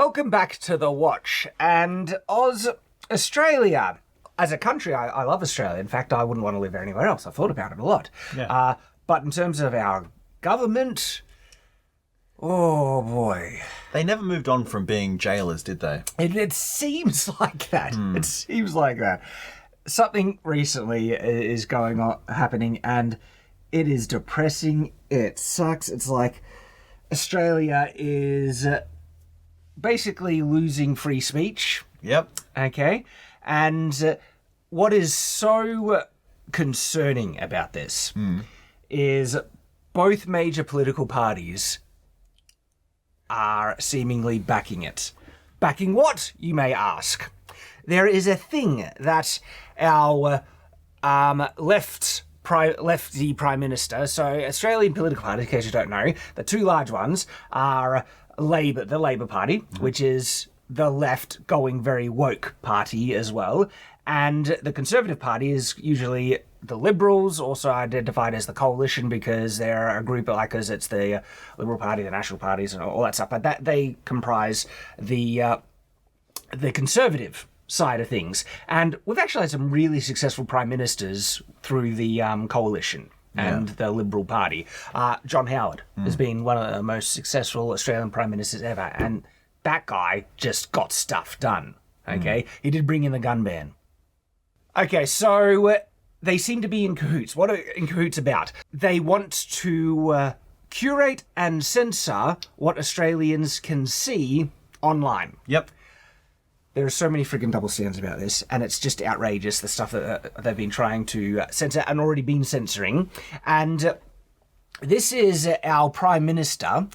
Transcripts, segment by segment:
welcome back to The Watch. And Australia, as a country, I love Australia. In fact, I wouldn't want to live anywhere else. I've thought about it a lot. Yeah. But in terms of our government, oh boy. They never moved on from being jailers, did they? It seems like that. It seems like that. Something recently is happening, and it is depressing. It sucks. It's like Australia is basically losing free speech. Yep. Okay. And what is so concerning about this is both major political parties are seemingly backing it. Backing what, you may ask? There is a thing that our lefty Prime Minister, so Australian political parties, in case you don't know, the two large ones are the Labor Party, which is the left going very woke party as well, and the Conservative Party is usually the Liberals, also identified as the Coalition because they're a group like us. It's the Liberal Party, the National Parties, and all that stuff. But that they comprise the Conservative side of things. And we've actually had some really successful prime ministers through the Coalition and the Liberal Party. John Howard has been one of the most successful Australian prime ministers ever, and that guy just got stuff done. Okay, he did bring in the gun ban. Okay, so they seem to be in cahoots. What are in cahoots about? They want to curate and censor what Australians can see online. Yep. There are so many friggin' double standards about this, and it's just outrageous, the stuff that they've been trying to censor and already been censoring. And this is our Prime Minister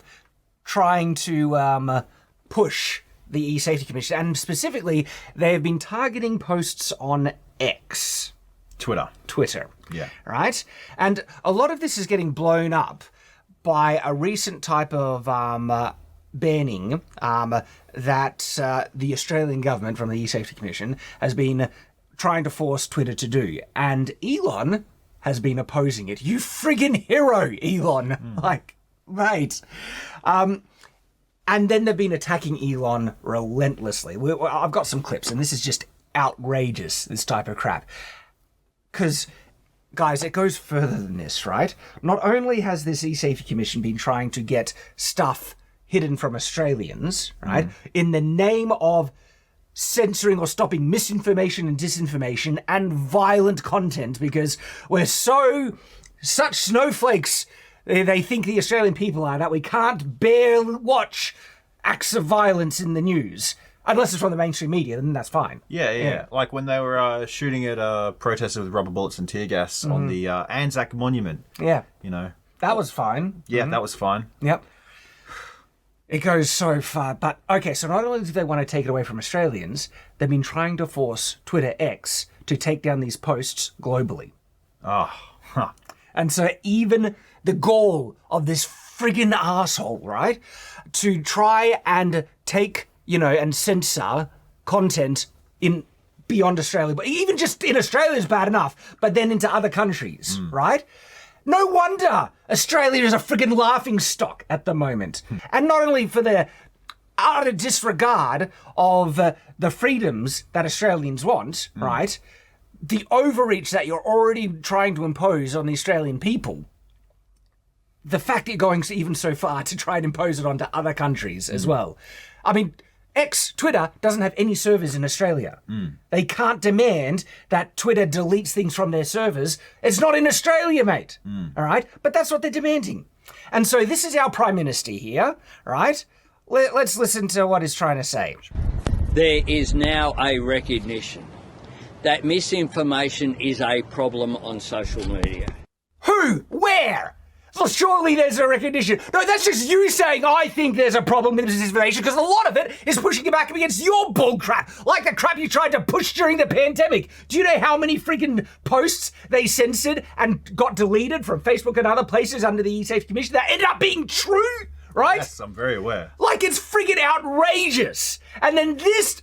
trying to push the E-Safety Commission, and specifically, they have been targeting posts on X. Twitter. Yeah. Right? And a lot of this is getting blown up by a recent type of banning that the Australian government from the E-Safety Commission has been trying to force Twitter to do. And Elon has been opposing it. You friggin' hero, Elon. Like, mate. And then they've been attacking Elon relentlessly. I've got some clips, and this is just outrageous, this type of crap. Because, guys, it goes further than this, right? Not only has this E-Safety Commission been trying to get stuff hidden from Australians, right, in the name of censoring or stopping misinformation and disinformation and violent content, because we're such snowflakes, they think the Australian people are, that we can't bear watch acts of violence in the news. Unless it's from the mainstream media, then that's fine. Yeah. Like when they were shooting at protesters with rubber bullets and tear gas on the Anzac Monument. Yeah. You know. That was fine. Yeah, that was fine. Yep. It goes so far. But, okay, so not only do they want to take it away from Australians, they've been trying to force Twitter X to take down these posts globally. Oh, huh. And so even the goal of this friggin' asshole, right, to try and take, and censor content in beyond Australia, but even just in Australia is bad enough, but then into other countries, right? No wonder Australia is a friggin' laughing stock at the moment. And not only for their utter disregard of the freedoms that Australians want, right? The overreach that you're already trying to impose on the Australian people. The fact that you're going even so far to try and impose it onto other countries as well. I mean, Twitter doesn't have any servers in Australia. They can't demand that Twitter deletes things from their servers. It's not in Australia, mate. All right? But that's what they're demanding. And so this is our Prime Minister here, right? Let's listen to what he's trying to say. There is now a recognition that misinformation is a problem on social media. Who? Where? Well, surely there's a recognition. No, that's just you saying I think there's a problem with misinformation, because a lot of it is pushing you back up against your bull crap, like the crap you tried to push during the pandemic. Do you know how many freaking posts they censored and got deleted from Facebook and other places under the E-Safety Commission that ended up being true, right? Yes, I'm very aware. Like, it's friggin' outrageous. And then this,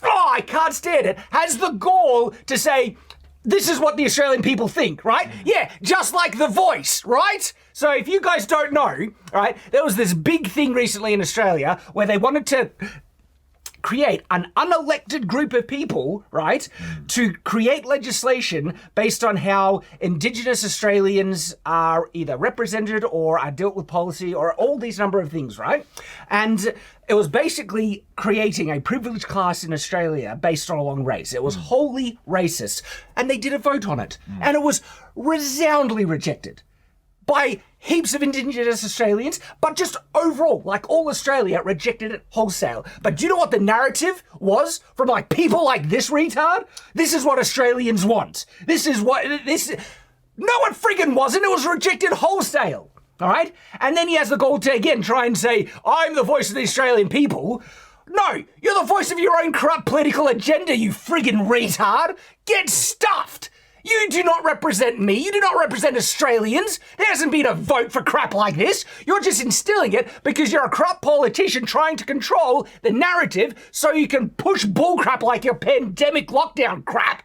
I can't stand it, has the gall to say, this is what the Australian people think, right? Yeah, just like The Voice, right? So if you guys don't know, right, there was this big thing recently in Australia where they wanted to create an unelected group of people, right, to create legislation based on how Indigenous Australians are either represented or are dealt with policy or all these number of things, right? And it was basically creating a privileged class in Australia based along race. It was wholly racist. And they did a vote on it. And it was resoundingly rejected by heaps of Indigenous Australians, but just overall, like all Australia, rejected it wholesale. But do you know what the narrative was from like people like this retard? This is what Australians want. No, it friggin' wasn't. It was rejected wholesale. All right? And then he has the gall to again try and say, I'm the voice of the Australian people. No, you're the voice of your own corrupt political agenda, you friggin' retard. Get stuffed. You do not represent me. You do not represent Australians. There hasn't been a vote for crap like this. You're just instilling it because you're a corrupt politician trying to control the narrative so you can push bullcrap like your pandemic lockdown crap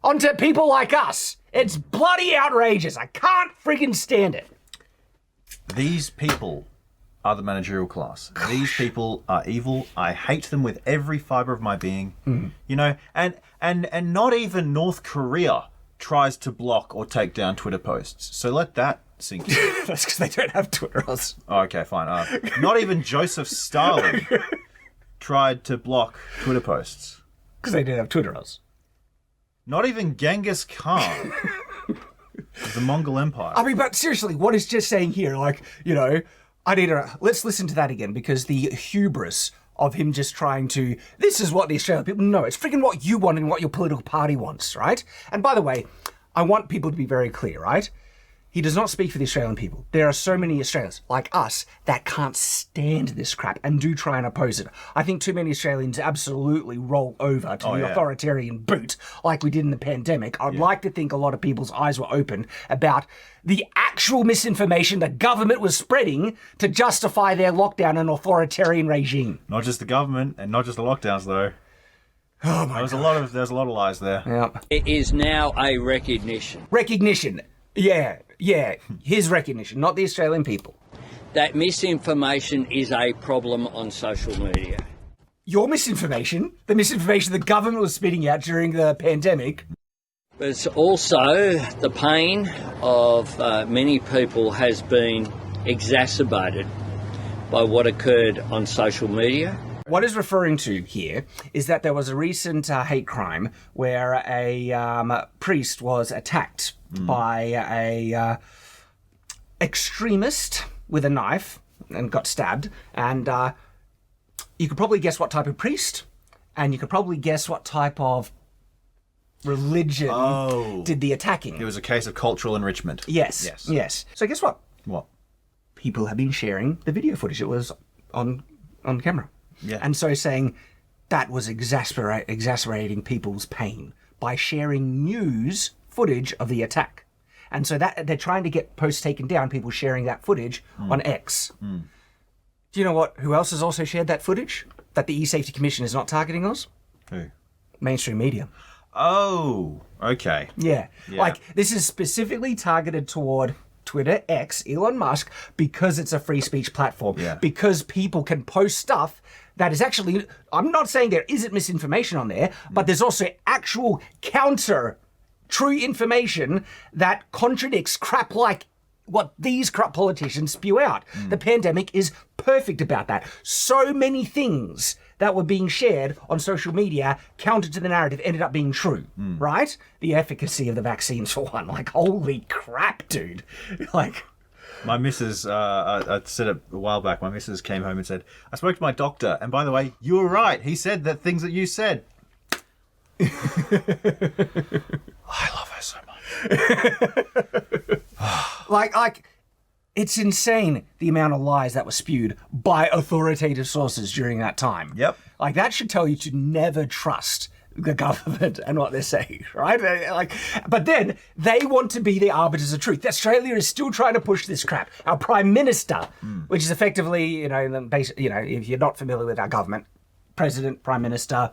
onto people like us. It's bloody outrageous. I can't friggin' stand it. These people are the managerial class. These people are evil. I hate them with every fibre of my being. You know, and not even North Korea tries to block or take down Twitter posts. So let that sink in. That's because they don't have Twitter. Oh, okay, fine. Not even Joseph Stalin tried to block Twitter posts. Because they didn't have Twitter. Not even Genghis Khan of the Mongol Empire. I mean, but seriously, what is just saying here? Like, you know, let's listen to that again, because the hubris of him just trying to, this is what the Australian people know. It's freaking what you want and what your political party wants, right? And by the way, I want people to be very clear, right? He does not speak for the Australian people. There are so many Australians like us that can't stand this crap and do try and oppose it. I think too many Australians absolutely roll over to the authoritarian boot like we did in the pandemic. I'd like to think a lot of people's eyes were open about the actual misinformation the government was spreading to justify their lockdown and authoritarian regime. Not just the government and not just the lockdowns, though. Oh my God. There's a lot of lies there. Yep. It is now a recognition. Recognition. Yeah, his recognition, not the Australian people. That misinformation is a problem on social media. Your misinformation, the misinformation the government was spitting out during the pandemic. But it's also the pain of many people has been exacerbated by what occurred on social media. What is referring to here is that there was a recent hate crime where a priest was attacked by a extremist with a knife and got stabbed. And you could probably guess what type of priest, and you could probably guess what type of religion did the attacking. It was a case of cultural enrichment. Yes. So guess what? What? People have been sharing the video footage. It was on camera. Yeah. And so saying that was exacerbating people's pain by sharing news footage of the attack. And so that they're trying to get posts taken down, people sharing that footage on X. Do you know who else has also shared that footage that the E-Safety Commission is not targeting us? Who? Mainstream media. Oh, okay. Yeah. Like, this is specifically targeted toward Twitter, X, Elon Musk, because it's a free speech platform. Yeah. Because people can post stuff that is actually, I'm not saying there isn't misinformation on there, but there's also actual counter true information that contradicts crap like what these corrupt politicians spew out. The pandemic is perfect about that. So many things that were being shared on social media counter to the narrative ended up being true, right? The efficacy of the vaccines, for one. Like, holy crap, dude. Like, my missus, I said it a while back, my missus came home and said, I spoke to my doctor, and by the way, you were right. He said that things that you said. I love her so much. like, it's insane the amount of lies that were spewed by authoritative sources during that time. Yep. Like, that should tell you to never trust the government and what they're saying, right? Like, but then they want to be the arbiters of truth. Australia is still trying to push this crap. Our Prime Minister, which is effectively, if you're not familiar with our government, President, Prime Minister.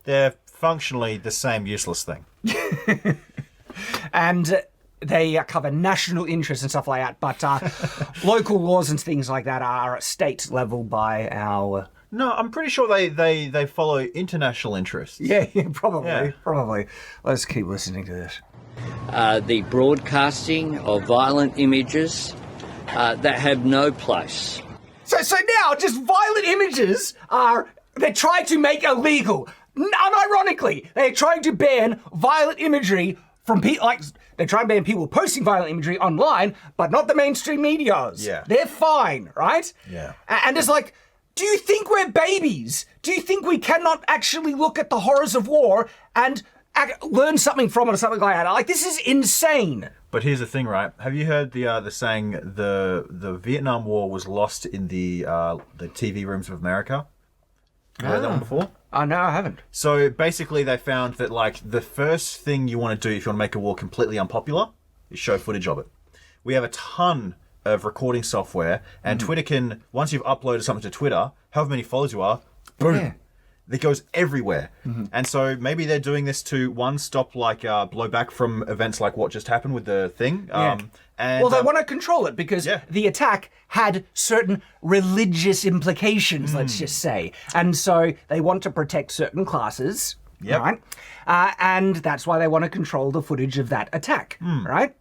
They're functionally the same useless thing. And they cover national interests and stuff like that, but local laws and things like that are at state level by our No, I'm pretty sure they follow international interests. Yeah, probably. Yeah. Probably. Let's keep listening to this. The broadcasting of violent images that have no place. So now, just violent images they're trying to make illegal. Unironically, they're trying to ban violent imagery from people, like, they're trying to ban people posting violent imagery online, but not the mainstream medias. Yeah. They're fine, right? Yeah. And it's like, do you think we're babies? Do you think we cannot actually look at the horrors of war and learn something from it or something like that? Like, this is insane. But here's the thing, right? Have you heard the saying the Vietnam War was lost in the TV rooms of America? You heard that one before? No, I haven't. So basically, they found that like the first thing you want to do if you want to make a war completely unpopular is show footage of it. We have a ton of recording software, and Twitter can, once you've uploaded something to Twitter, however many followers you are, boom. Yeah. It goes everywhere. And so maybe they're doing this to, one, stop like blowback from events like what just happened with the thing. And they want to control it because the attack had certain religious implications, let's just say. And so they want to protect certain classes, right? And that's why they want to control the footage of that attack, right?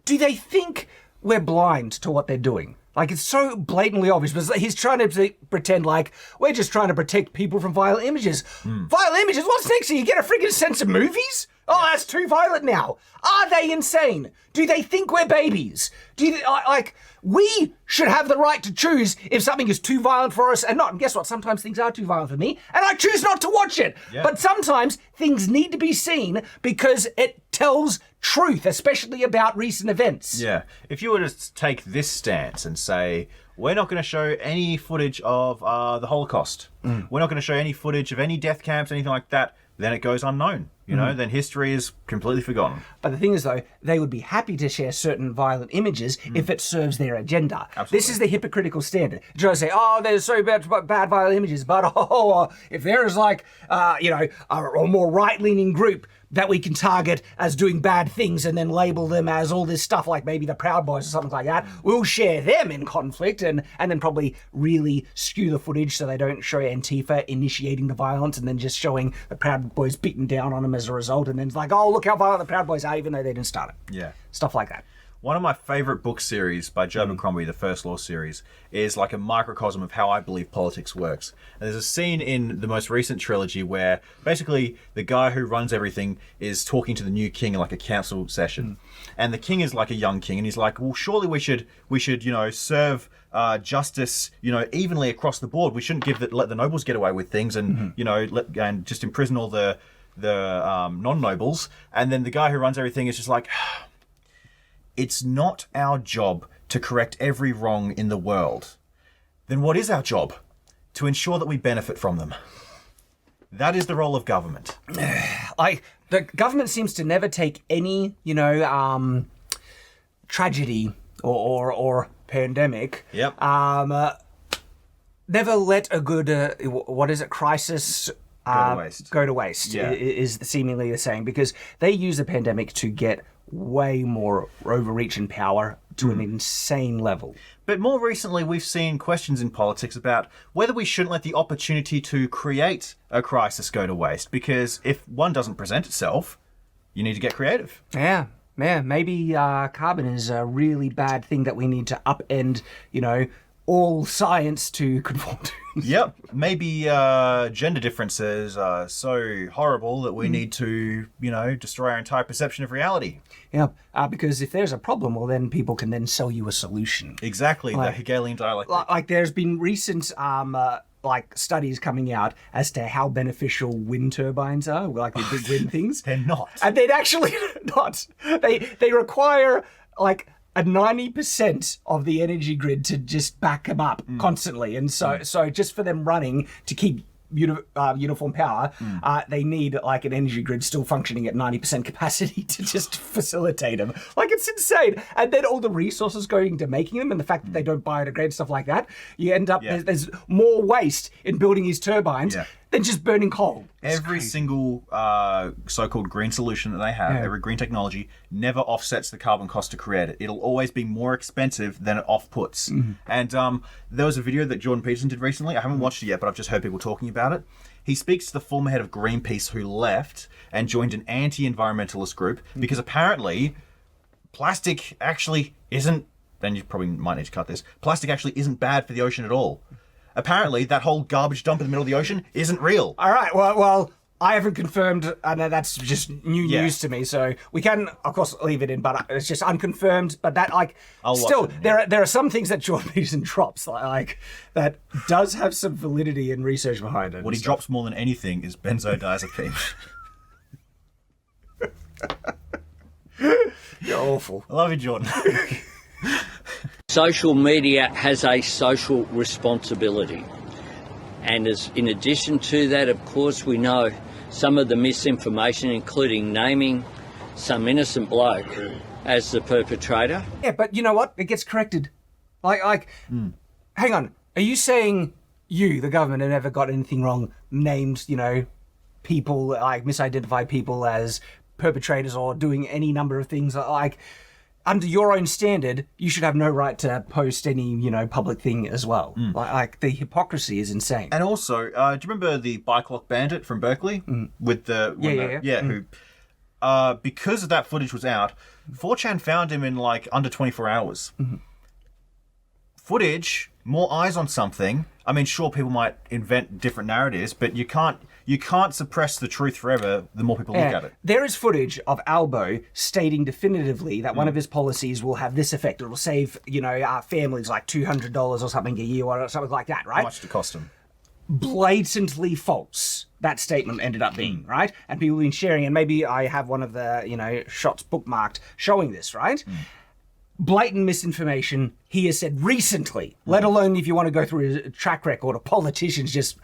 Do they think we're blind to what they're doing? Like, it's so blatantly obvious, but he's trying to pretend like we're just trying to protect people from violent images. Violent images? What's next? You get a friggin' sense of movies? Oh, that's too violent now. Are they insane? Do they think we're babies? Do you, like, we should have the right to choose if something is too violent for us and not. And guess what? Sometimes things are too violent for me, and I choose not to watch it. Yeah. But sometimes things need to be seen because it tells truth, especially about recent events. Yeah. If you were to take this stance and say, we're not going to show any footage of the Holocaust, we're not going to show any footage of any death camps, anything like that, then it goes unknown. You know, then history is completely forgotten. But the thing is, though, they would be happy to share certain violent images if it serves their agenda. Absolutely. This is the hypocritical standard. You try to say, there's so bad violent images, but if there is like, a more right-leaning group that we can target as doing bad things and then label them as all this stuff like maybe the Proud Boys or something like that, we'll share them in conflict and then probably really skew the footage so they don't show Antifa initiating the violence and then just showing the Proud Boys beating down on them as a result, and then it's like, oh, look how violent the Proud Boys are, even though they didn't start it. Yeah. Stuff like that. One of my favorite book series by Joe Abercrombie, the First Law series, is like a microcosm of how I believe politics works. And there's a scene in the most recent trilogy where basically the guy who runs everything is talking to the new king in like a council session. And the king is like a young king, and he's like, well, surely we should, serve justice, evenly across the board. We shouldn't let the nobles get away with things and, and just imprison all the non-nobles. And then the guy who runs everything is just like, it's not our job to correct every wrong in the world. Then what is our job? To ensure that we benefit from them. That is the role of government. Like, the government seems to never take any, tragedy or pandemic. Yep. Never let a good, crisis go to waste. Yeah. Is seemingly the saying, because they use the pandemic to get way more overreach and power to an insane level. But more recently, we've seen questions in politics about whether we shouldn't let the opportunity to create a crisis go to waste, because if one doesn't present itself, you need to get creative. Yeah, maybe carbon is a really bad thing that we need to upend, all science to conform to. Yep. Maybe gender differences are so horrible that we need to, destroy our entire perception of reality. Yeah, because if there's a problem, well, then people can then sell you a solution. Exactly, the Hegelian dialectic. Like there's been recent studies coming out as to how beneficial wind turbines are, like the big wind things. They're not. And they're actually not. They require like a 90% of the energy grid to just back them up constantly. And so just for them running to keep uniform power, they need like an energy grid still functioning at 90% capacity to just facilitate them. Like, it's insane. And then all the resources going into making them and the fact that they don't biodegrade, stuff like that, you end up, there's more waste in building these turbines than just burning coal. Every single so-called green solution that they have, every green technology, never offsets the carbon cost to create it. It'll always be more expensive than it off-puts. And there was a video that Jordan Peterson did recently. I haven't watched it yet, but I've just heard people talking about it. He speaks to the former head of Greenpeace who left and joined an anti-environmentalist group because apparently plastic actually isn't, then you probably might need to cut this, plastic actually isn't bad for the ocean at all. Apparently, that whole garbage dump in the middle of the ocean isn't real. All right, well, I haven't confirmed, and that's just new news to me, so we can, of course, leave it in, but it's just unconfirmed, but that, like, still, there are some things that Jordan Peterson drops, like, that does have some validity and research behind it. What he drops more than anything is benzodiazepine. You're awful. I love you, Jordan. Social media has a social responsibility. And in addition to that, of course, we know some of the misinformation, including naming some innocent bloke as the perpetrator. Yeah, but you know what? It gets corrected. Hang on. Are you saying you, the government, have never got anything wrong, named, people, like, misidentified people as perpetrators or doing any number of things, like... Under your own standard, you should have no right to post any, public thing as well. Like the hypocrisy is insane. And also, do you remember the bike lock bandit from Berkeley with the who because that footage was out, 4chan found him in like under 24 hours. Footage, more eyes on something. I mean, sure, people might invent different narratives, but you can't suppress the truth forever the more people look at it. There is footage of Albo stating definitively that one of his policies will have this effect. It will save, our families like $200 or something a year or something like that, right? How much to cost them? Blatantly false that statement ended up being, right? And people have been sharing, and maybe I have one of the, shots bookmarked showing this, right? Blatant misinformation, he has said recently, let alone if you want to go through a track record of politicians just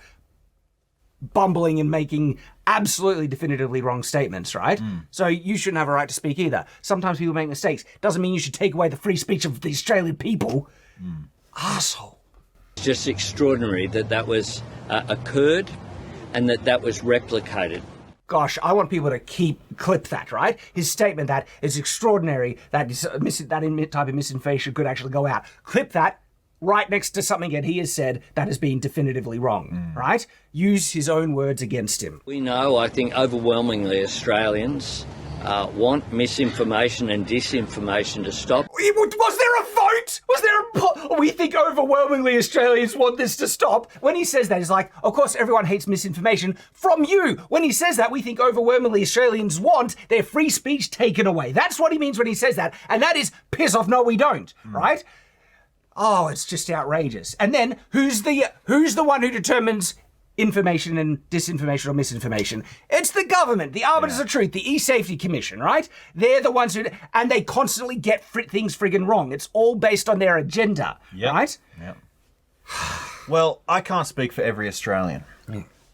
bumbling and making absolutely definitively wrong statements, right? So you shouldn't have a right to speak either. Sometimes people make mistakes. Doesn't mean you should take away the free speech of the Australian people. Asshole. It's just extraordinary that was occurred and that was replicated. Gosh, I want people to clip that, right? His statement that it's extraordinary that that type of misinformation could actually go out. Clip that right next to something that he has said that has been definitively wrong, right? Use his own words against him. We know, I think, overwhelmingly Australians want misinformation and disinformation to stop. Was there a vote? Was there we think overwhelmingly Australians want this to stop. When he says that, he's like, of course everyone hates misinformation from you. When he says that, we think overwhelmingly Australians want their free speech taken away. That's what he means when he says that. And that is piss off, no we don't, right? Oh, it's just outrageous. And then who's the one who determines information and disinformation or misinformation? It's the government, the arbiters of truth, the E-Safety Commission, right? They're the ones and they constantly get things friggin' wrong. It's all based on their agenda, right? Yep. Well, I can't speak for every Australian,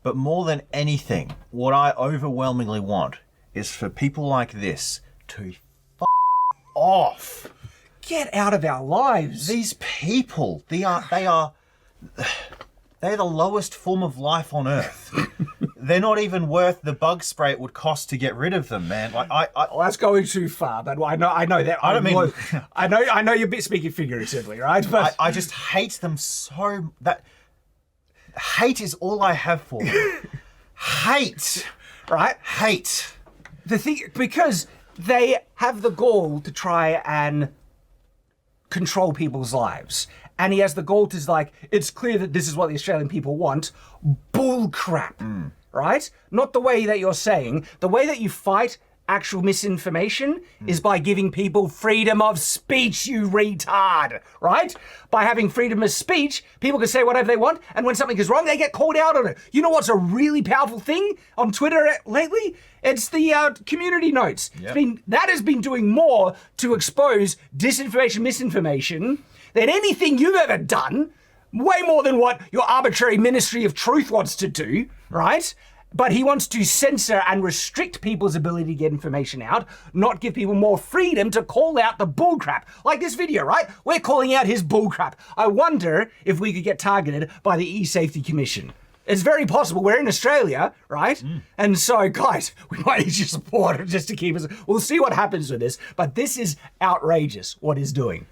but more than anything, what I overwhelmingly want is for people like this to off. Get out of our lives. These people, they're the lowest form of life on Earth. They're not even worth the bug spray it would cost to get rid of them, man. Like well, that's going too far. But I know that. I don't mean. I know you're speaking figuratively, right? But I just hate them so. That hate is all I have for them. Hate, right? Hate. The thing, because they have the gall to try and control people's lives. And he has the gall to like, it's clear that this is what the Australian people want. Bull crap, right? Not the way that you're saying. The way that you fight actual misinformation is by giving people freedom of speech, you retard, right? By having freedom of speech, people can say whatever they want, and when something is wrong, they get called out on it. You know what's a really powerful thing on Twitter lately? It's the community notes. Yep. That has been doing more to expose disinformation, misinformation than anything you've ever done. Way more than what your arbitrary Ministry of Truth wants to do, right? But he wants to censor and restrict people's ability to get information out, not give people more freedom to call out the bullcrap. Like this video, right? We're calling out his bullcrap. I wonder if we could get targeted by the E-Safety Commission. It's very possible. We're in Australia, right? And so, guys, we might need your support just to keep us. We'll see what happens with this. But this is outrageous, what he's doing.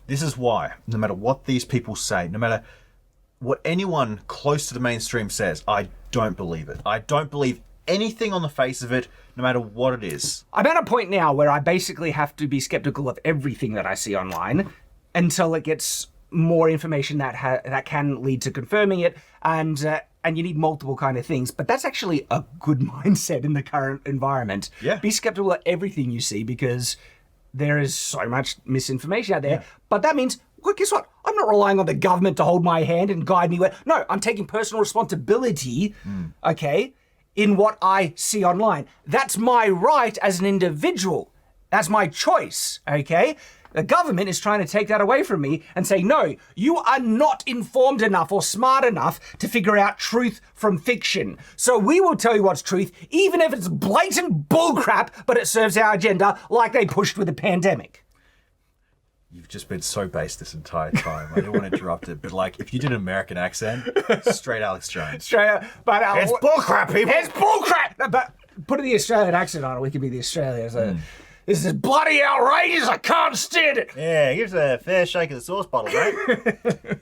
This is why, no matter what these people say, no matter what anyone close to the mainstream says, I don't believe it. I don't believe anything on the face of it, no matter what it is. I'm at a point now where I basically have to be skeptical of everything that I see online until it gets more information that can lead to confirming it, and you need multiple kind of things. But that's actually a good mindset in the current environment. Yeah. Be skeptical of everything you see because there is so much misinformation out there. Yeah. But that means, well, guess what? I'm not relying on the government to hold my hand and guide me where. No, I'm taking personal responsibility, okay, in what I see online. That's my right as an individual. That's my choice, okay? The government is trying to take that away from me and say, no, you are not informed enough or smart enough to figure out truth from fiction. So we will tell you what's truth, even if it's blatant bullcrap, but it serves our agenda like they pushed with the pandemic. You've just been so based this entire time. I don't want to interrupt it, but like, if you did an American accent, straight Alex Jones. Straight up. But, it's bullcrap, people! It's bullcrap! But putting the Australian accent on it, we can be the Australians. This is bloody outrageous. I can't stand it. Yeah, give us a fair shake of the sauce bottle, mate. It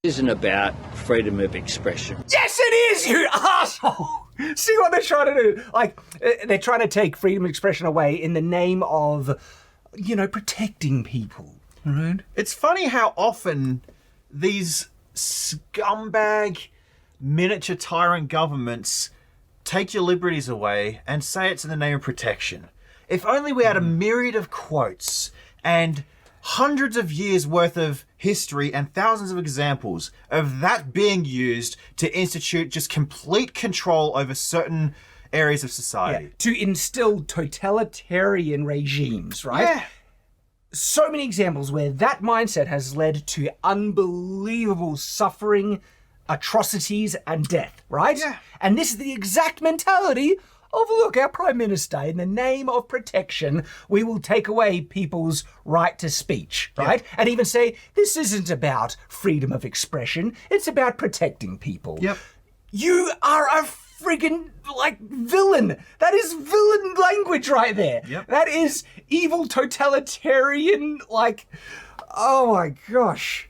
isn't about freedom of expression. Yes, it is, you asshole. See what they're trying to do? Like, they're trying to take freedom of expression away in the name of, protecting people. Right? It's funny how often these scumbag, miniature tyrant governments take your liberties away and say it's in the name of protection. If only we had a myriad of quotes and hundreds of years worth of history and thousands of examples of that being used to institute just complete control over certain areas of society. Yeah, to instill totalitarian regimes, right? Yeah. So many examples where that mindset has led to unbelievable suffering, atrocities, and death, right? Yeah. And this is the exact mentality of, look, our Prime Minister, in the name of protection, we will take away people's right to speech, right? And even say, this isn't about freedom of expression, it's about protecting people. Yep. You are a friggin' villain. That is villain language right there. Yep. That is evil totalitarian, oh my gosh.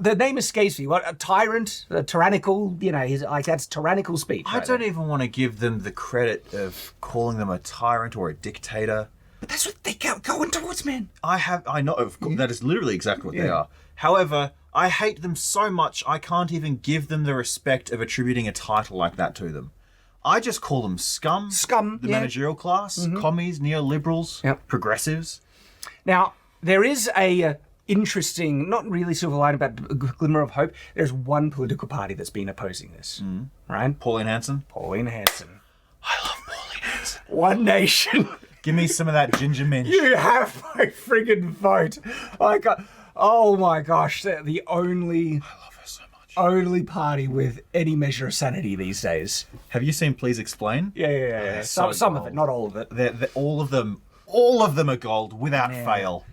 The name escapes me. What, a tyrant, a tyrannical, that's tyrannical speech. I don't even want to give them the credit of calling them a tyrant or a dictator. But that's what they going towards, man. I know, of course, that is literally exactly what they are. However, I hate them so much, I can't even give them the respect of attributing a title like that to them. I just call them scum. Scum, the managerial class, commies, neoliberals, progressives. Now, there is a interesting, not really silver lining, but a glimmer of hope. There's one political party that's been opposing this, right? Pauline Hanson. Pauline Hanson. I love Pauline Hanson. One nation. Give me some of that ginger minge. You have my friggin' vote. Oh my gosh, they're the only... I love her so much. Only party with any measure of sanity these days. Have you seen Please Explain? Yeah. So some of it, not all of it. All of them are gold without fail.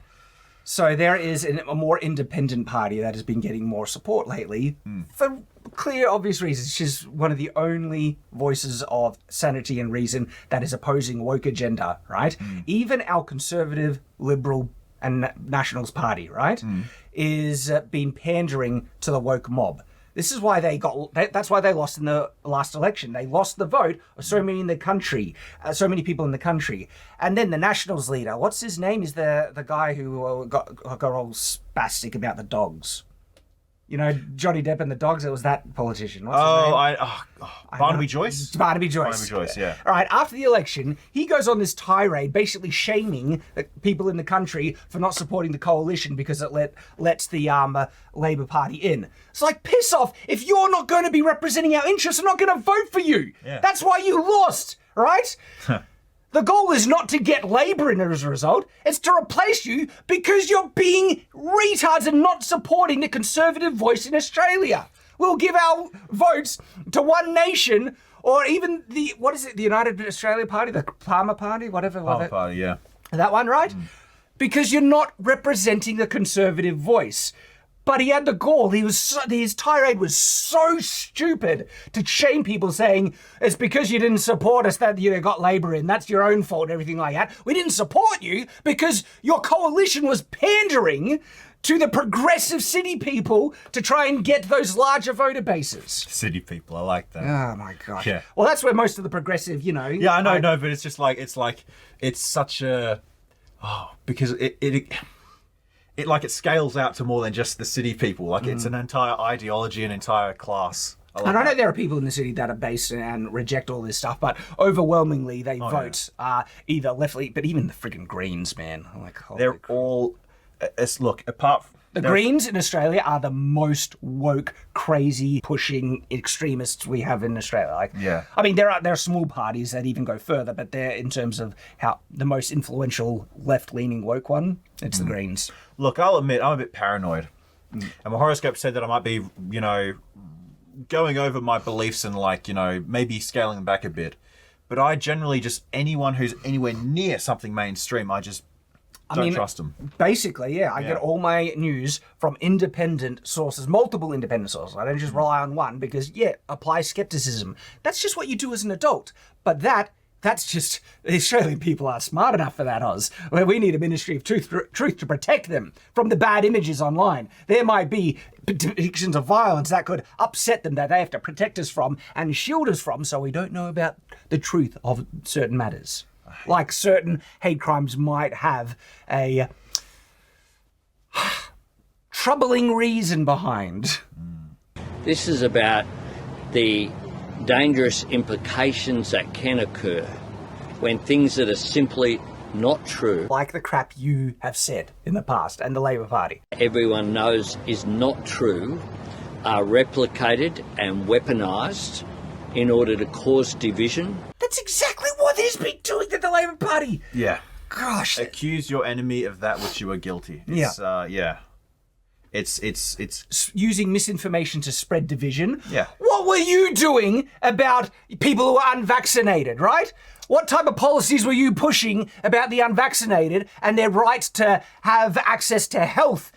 So there is a more independent party that has been getting more support lately for clear, obvious reasons. She's one of the only voices of sanity and reason that is opposing woke agenda, right? Even our conservative, liberal, and Nationals party, right, is been pandering to the woke mob. This is why that's why they lost in the last election. They lost the vote of so many in the country, so many people in the country. And then the Nationals leader, what's his name? Is the guy who got all spastic about the dogs. Johnny Depp and the dogs, it was that politician. What's his name? Barnaby Joyce? Barnaby Joyce, yeah. All right, after the election, he goes on this tirade basically shaming the people in the country for not supporting the coalition because it lets the Labour Party in. It's like, piss off. If you're not going to be representing our interests, I'm not going to vote for you. Yeah. That's why you lost, right? The goal is not to get Labour in as a result, it's to replace you because you're being retards and not supporting the conservative voice in Australia. We'll give our votes to One Nation or even the United Australia Party, the Palmer Party, whatever. Palmer Party, yeah. That one, right? Because you're not representing the conservative voice. But he had the gall. His tirade was so stupid to shame people, saying it's because you didn't support us that you got Labour in. That's your own fault and everything like that. We didn't support you because your coalition was pandering to the progressive city people to try and get those larger voter bases. City people, I like that. Oh my gosh. Yeah. Well, that's where most of the progressive, Yeah, I know, no, but it's just like it's such a because it scales out to more than just the city people. Like it's an entire ideology, an entire class. And I know there are people in the city that are based and reject all this stuff, but overwhelmingly they vote either left-leaning, but even the friggin' Greens, man. I'm like, They're all. Look, apart from the Greens in Australia are the most woke, crazy, pushing extremists we have in Australia. Like, yeah. I mean, there are small parties that even go further, but they're in terms of how the most influential left-leaning woke one. It's the Greens. Look, I'll admit I'm a bit paranoid, and my horoscope said that I might be, going over my beliefs and maybe scaling them back a bit. But I generally just anyone who's anywhere near something mainstream, I don't trust them. Basically, yeah. I get all my news from independent sources, multiple independent sources. I don't just rely on one because, apply skepticism. That's just what you do as an adult. But that's just, the Australian people aren't smart enough for that, Oz. Where we need a Ministry of Truth to protect them from the bad images online. There might be depictions of violence that could upset them that they have to protect us from and shield us from, so we don't know about the truth of certain matters. Like certain hate crimes might have a troubling reason behind. This is about the dangerous implications that can occur when things that are simply not true, like the crap you have said in the past and the Labor Party, everyone knows is not true, are replicated and weaponised in order to cause division. That's exactly what he's been doing to the Labor Party. Yeah. Gosh. Accuse your enemy of that which you are guilty. It's using misinformation to spread division. Yeah. What were you doing about people who are unvaccinated, right? What type of policies were you pushing about the unvaccinated and their right to have access to health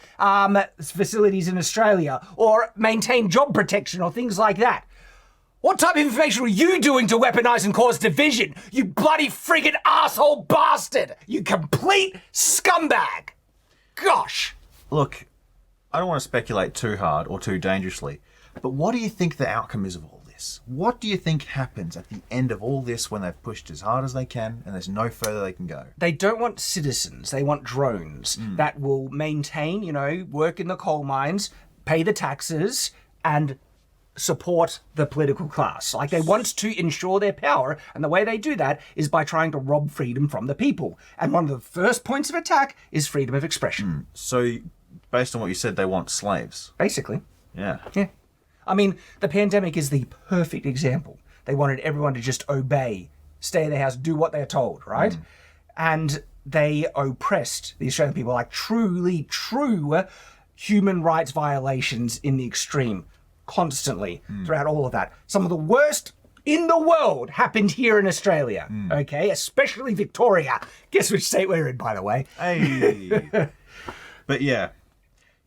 facilities in Australia or maintain job protection or things like that? What type of information were you doing to weaponize and cause division? You bloody friggin' asshole bastard! You complete scumbag! Gosh! Look, I don't want to speculate too hard or too dangerously, but what do you think the outcome is of all this? What do you think happens at the end of all this when they've pushed as hard as they can and there's no further they can go? They don't want citizens. They want drones that will maintain, work in the coal mines, pay the taxes, and support the political class. Like, they want to ensure their power, and the way they do that is by trying to rob freedom from the people. And one of the first points of attack is freedom of expression. So, based on what you said, they want slaves. Basically. Yeah. Yeah. I mean, the pandemic is the perfect example. They wanted everyone to just obey, stay in their house, do what they're told, right? And they oppressed the Australian people, like truly true human rights violations in the extreme. Constantly throughout all of that. Some of the worst in the world happened here in Australia, okay? Especially Victoria. Guess which state we're in, by the way. Hey. But yeah,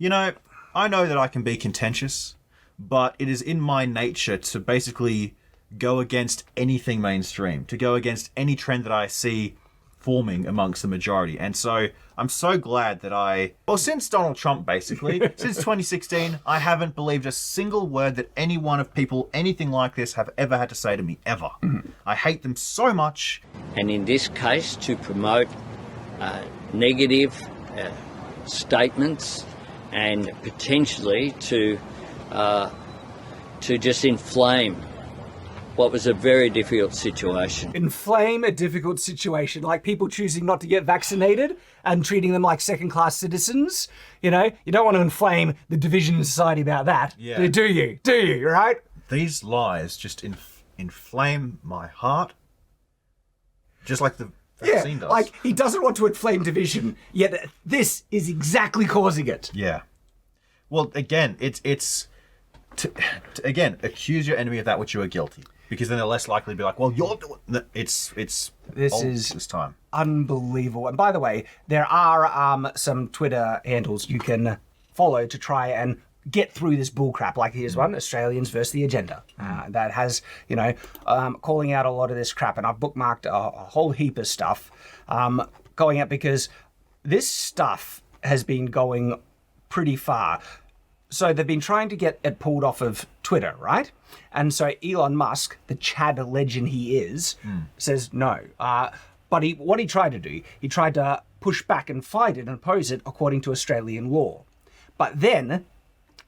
I know that I can be contentious, but it is in my nature to basically go against anything mainstream, to go against any trend that I see forming amongst the majority. And so I'm so glad that since Donald Trump, basically, since 2016, I haven't believed a single word that any one of people, anything like this, have ever had to say to me, ever. I hate them so much. And in this case, to promote negative statements and potentially to just inflame what was a very difficult situation. Inflame a difficult situation, like people choosing not to get vaccinated and treating them like second-class citizens. You don't want to inflame the division in society about that. Yeah. Do you, right? These lies just inflame my heart, just like the vaccine does. Like, he doesn't want to inflame division, yet this is exactly causing it. Yeah. Well, again, it's again, accuse your enemy of that which you are guilty. Because then they're less likely to be like, well, you're doing... This time. Unbelievable. And by the way, there are some Twitter handles you can follow to try and get through this bullcrap. Like here's one, Australians versus the agenda, that has, calling out a lot of this crap. And I've bookmarked a whole heap of stuff going out because this stuff has been going pretty far. So they've been trying to get it pulled off of Twitter, right? And so Elon Musk, the Chad legend he is, says no. But what he tried to do, he tried to push back and fight it and oppose it according to Australian law. But then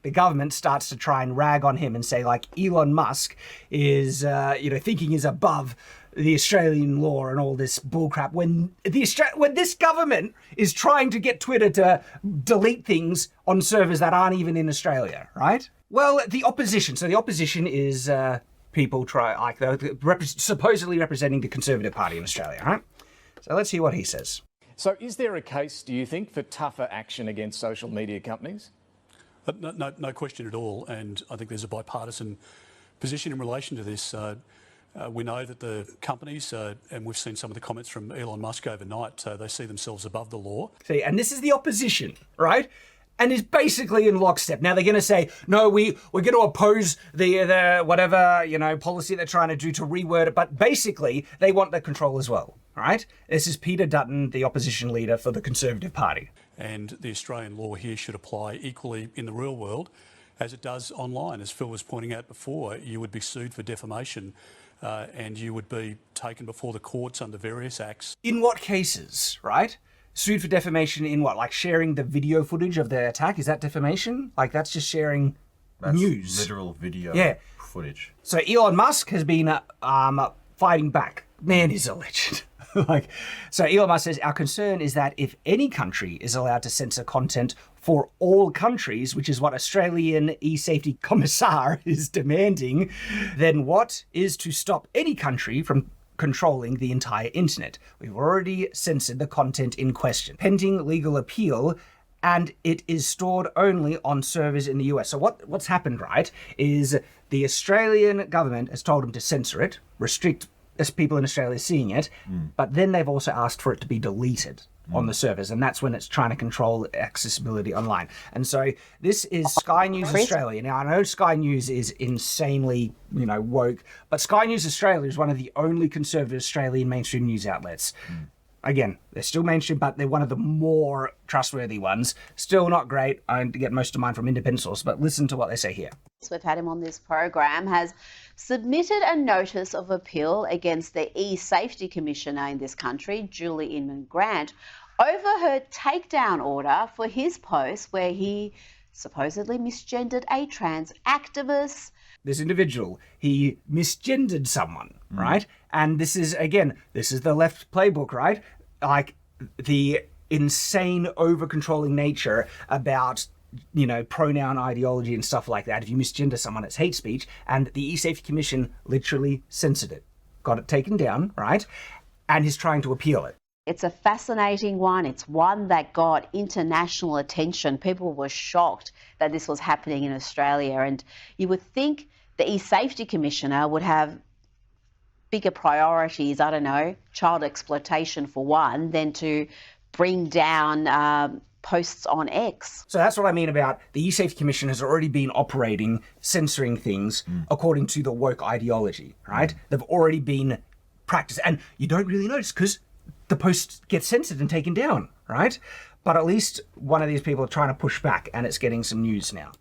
the government starts to try and rag on him and say, like, Elon Musk is, thinking is above the Australian law and all this bullcrap when this government is trying to get Twitter to delete things on servers that aren't even in Australia, right? Well, the opposition. So the opposition is people supposedly representing the Conservative Party in Australia, right? So let's hear what he says. So is there a case, do you think, for tougher action against social media companies? No question at all, and I think there's a bipartisan position in relation to this. We know that the companies, and we've seen some of the comments from Elon Musk overnight, they see themselves above the law. See, and this is the opposition, right? And is basically in lockstep. Now they're going to say, no, we're going to oppose the whatever, policy they're trying to do to reword it. But basically, they want the control as well, right? This is Peter Dutton, the opposition leader for the Conservative Party. And the Australian law here should apply equally in the real world as it does online. As Phil was pointing out before, you would be sued for defamation and you would be taken before the courts under various acts. In what cases, right? Sued for defamation in what? Like sharing the video footage of the attack? Is that defamation? Like that's just sharing news. Literal video footage. So Elon Musk has been fighting back. Man, he's a legend. So Elon Musk says, our concern is that if any country is allowed to censor content for all countries, which is what Australian e-safety commissar is demanding, then what is to stop any country from controlling the entire internet? We've already censored the content in question, pending legal appeal, and it is stored only on servers in the US. So what's happened, right, is the Australian government has told them to censor it, restrict as people in Australia seeing it, but then they've also asked for it to be deleted on the servers, and that's when it's trying to control accessibility online. And so this is Sky News Australia. Now, I know Sky News is insanely, woke, but Sky News Australia is one of the only conservative Australian mainstream news outlets. Again, they're still mainstream, but they're one of the more trustworthy ones. Still not great. I get most of mine from independent source, but listen to what they say here. We've had him on this program, has submitted a notice of appeal against the e-safety commissioner in this country, Julie Inman Grant, over her takedown order for his post where he supposedly misgendered a trans activist. This individual, he misgendered someone, right? And this is the left playbook, right? Like the insane over-controlling nature about, pronoun ideology and stuff like that. If you misgender someone, it's hate speech. And the E-Safety Commission literally censored it, got it taken down, right? And is trying to appeal it. It's a fascinating one. It's one that got international attention. People were shocked that this was happening in Australia. And you would think the E-Safety Commissioner would have bigger priorities, I don't know, child exploitation for one, than to bring down posts on X. So that's what I mean about the E-Safety Commission has already been operating, censoring things according to the woke ideology, right? They've already been practiced. And you don't really notice because the posts get censored and taken down, right? But at least one of these people are trying to push back and it's getting some news now.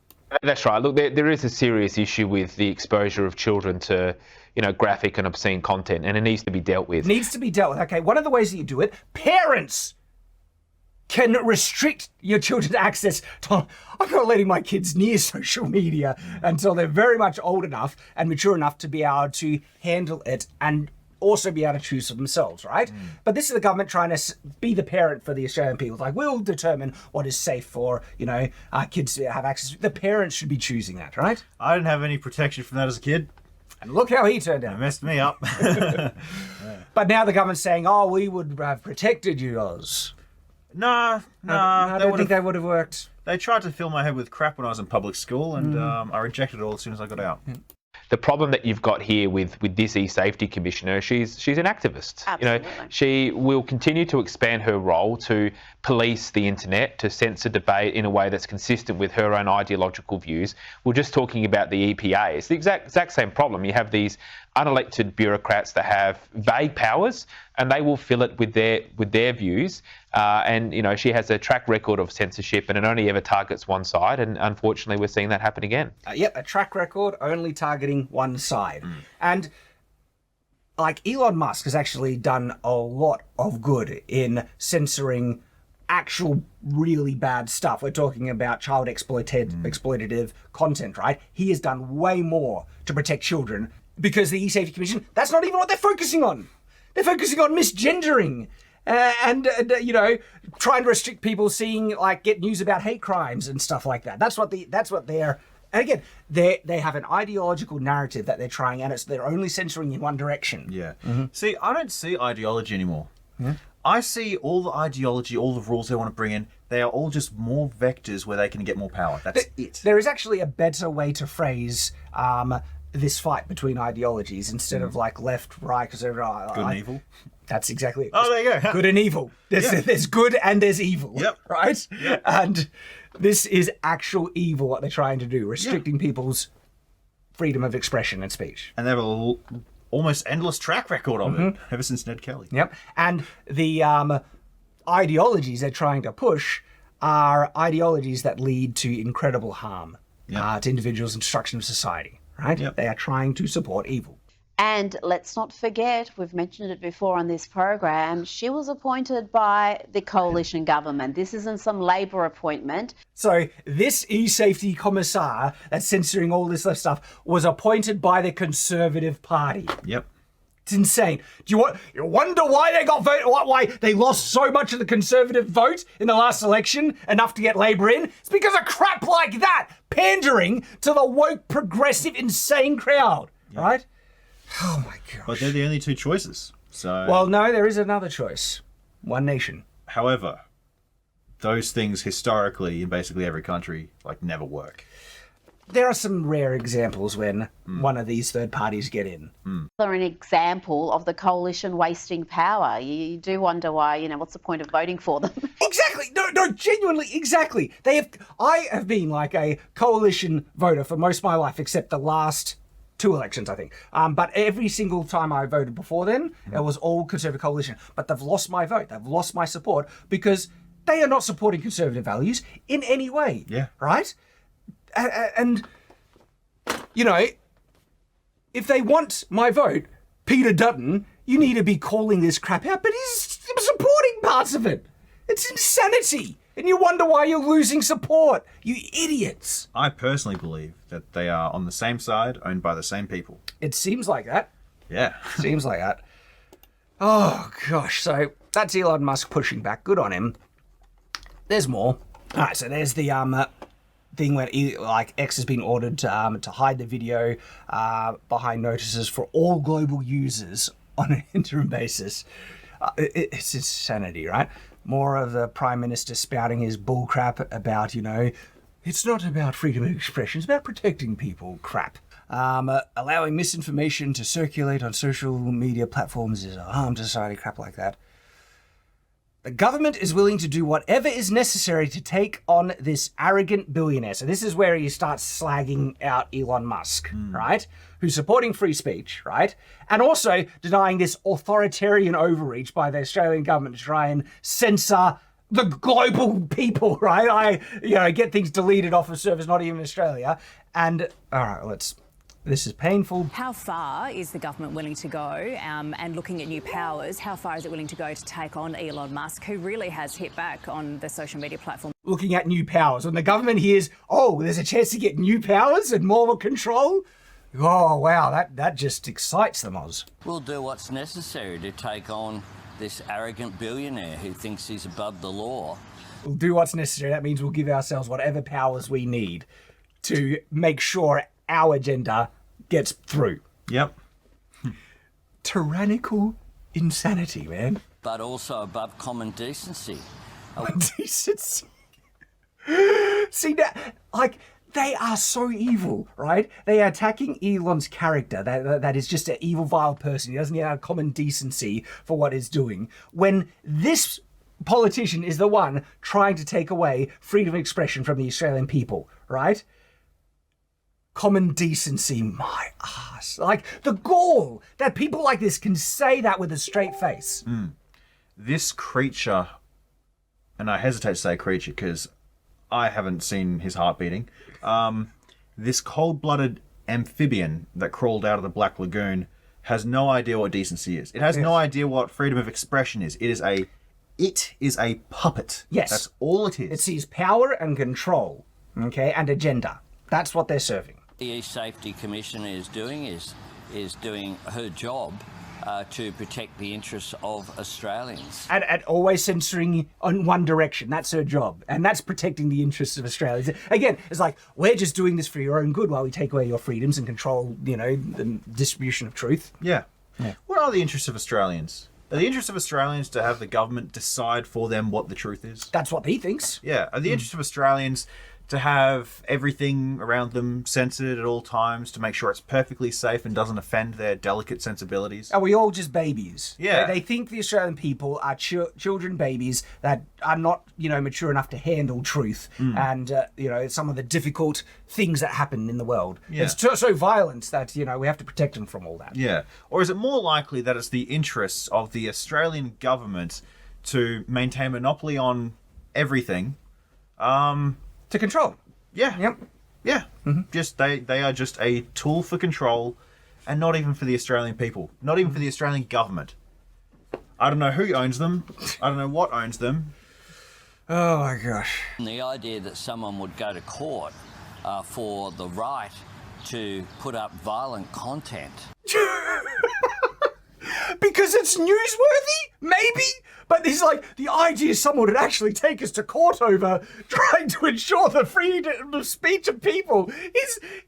That's right. Look, there is a serious issue with the exposure of children to, graphic and obscene content, and it needs to be dealt with. Needs to be dealt with. Okay, one of the ways that you do it, parents can restrict your children's access to, I'm not letting my kids near social media until they're very much old enough and mature enough to be able to handle it and also be able to choose for themselves, right? But this is the government trying to be the parent for the Australian people. Like, we'll determine what is safe for, our kids to have access. The parents should be choosing that, right? I didn't have any protection from that as a kid. And look how he turned out. It messed me up. But now the government's saying, we would have protected yours. Nah. I don't think they would have worked. They tried to fill my head with crap when I was in public school, and I rejected it all as soon as I got out. the problem that you've got here with this e-safety commissioner, she's an activist. Absolutely. She will continue to expand her role to police the internet, to censor debate in a way that's consistent with her own ideological views. We're just talking about the EPA. It's the exact same problem. You have these unelected bureaucrats that have vague powers, and they will fill it with their views. And she has a track record of censorship, and it only ever targets one side. And unfortunately, we're seeing that happen again. Yep, a track record only targeting one side. And like Elon Musk has actually done a lot of good in censoring actual really bad stuff. We're talking about child exploitative content, right? He has done way more to protect children because the E-Safety Commission, that's not even what they're focusing on. They're focusing on misgendering and trying to restrict people seeing, get news about hate crimes and stuff like that. That's what they're. And again, they have an ideological narrative that they're trying, and they're only censoring in one direction. Yeah. See, I don't see ideology anymore. I see all the ideology, all the rules they want to bring in, they are all just more vectors where they can get more power. That's it. There is actually a better way to phrase this fight between ideologies instead of left, right, because Good and evil. That's exactly it. Oh, there you go. Good and evil. There's good and there's evil. Yep. Right? Yep. And this is actual evil, what they're trying to do, restricting people's freedom of expression and speech. And they have a almost endless track record of it ever since Ned Kelly. Yep. And the ideologies they're trying to push are ideologies that lead to incredible harm to individuals and destruction of society. Right? Yep. They are trying to support evil. And let's not forget, we've mentioned it before on this program, she was appointed by the coalition government. This isn't some Labor appointment. So this e-safety commissar that's censoring all this left stuff was appointed by the Conservative Party. Yep. It's insane. You wonder why they got voted? Why they lost so much of the Conservative vote in the last election, enough to get Labor in? It's because of crap like that, pandering to the woke, progressive, insane crowd, right? Oh my gosh. But they're the only two choices. So. Well, no, there is another choice. One nation. However, those things historically in basically every country never work. There are some rare examples when one of these third parties get in. They're an example of the coalition wasting power. You do wonder why, what's the point of voting for them? Exactly. No, genuinely, exactly. I have been a coalition voter for most of my life, except the last 2 elections, I think. But every single time I voted before then, it was all Conservative coalition. But they've lost my vote. They've lost my support because they are not supporting conservative values in any way. Yeah. Right? And, if they want my vote, Peter Dutton, you need to be calling this crap out, but he's supporting parts of it. It's insanity. And you wonder why you're losing support. You idiots. I personally believe that they are on the same side, owned by the same people. It seems like that. Yeah. Seems like that. Oh, gosh. So that's Elon Musk pushing back. Good on him. There's more. All right, so there's the thing where X has been ordered to hide the video behind notices for all global users on an interim basis. It's insanity, right? More of the Prime Minister spouting his bullcrap about, it's not about freedom of expression, it's about protecting people crap. Allowing misinformation to circulate on social media platforms is a harm to society, crap like that. The government is willing to do whatever is necessary to take on this arrogant billionaire. So this is where he starts slagging out Elon Musk, right? Who's supporting free speech, right? And also denying this authoritarian overreach by the Australian government to try and censor the global people, right? Get things deleted off of servers, not even in Australia. And, all right, this is painful. How far is the government willing to go? And looking at new powers, how far is it willing to go to take on Elon Musk, who really has hit back on the social media platform? Looking at new powers. When the government hears, there's a chance to get new powers and more control, oh, wow, that just excites them, Oz. We'll do what's necessary to take on this arrogant billionaire who thinks he's above the law. We'll do what's necessary. That means we'll give ourselves whatever powers we need to make sure our agenda gets through. Yep. Tyrannical insanity, man. But also above common decency. Decency. See, They are so evil, right? They are attacking Elon's character. That is just an evil, vile person. He doesn't have common decency for what he's doing. When this politician is the one trying to take away freedom of expression from the Australian people, right? Common decency, my ass. Like, the gall that people like this can say that with a straight face. This creature, and I hesitate to say creature because I haven't seen his heart beating. This cold-blooded amphibian that crawled out of the Black Lagoon has no idea what decency is. It has no idea what freedom of expression is. It is a puppet. Yes. That's all it is. It sees power and control, okay, and agenda. That's what they're serving. The E-Safety Commissioner is doing her job to protect the interests of Australians. And always censoring on one direction. That's her job. And that's protecting the interests of Australians. Again, it's like, we're just doing this for your own good while we take away your freedoms and control, the distribution of truth. Yeah. What are the interests of Australians? Are the interests of Australians to have the government decide for them what the truth is? That's what he thinks. Yeah. Are the interests of Australians to have everything around them censored at all times to make sure it's perfectly safe and doesn't offend their delicate sensibilities? Are we all just babies? Yeah. They think the Australian people are children babies that are not, mature enough to handle truth and, some of the difficult things that happen in the world. Yeah. It's so violent that, we have to protect them from all that. Yeah. Or is it more likely that it's the interests of the Australian government to maintain monopoly on everything? To control. Yeah. Yep. Yeah. Just they are just a tool for control, and not even for the Australian people. Not even for the Australian government. I don't know who owns them. I don't know what owns them. Oh my gosh. And the idea that someone would go to court for the right to put up violent content. Because it's newsworthy? Maybe? But it's like, the idea someone would actually take us to court over trying to ensure the freedom of speech of people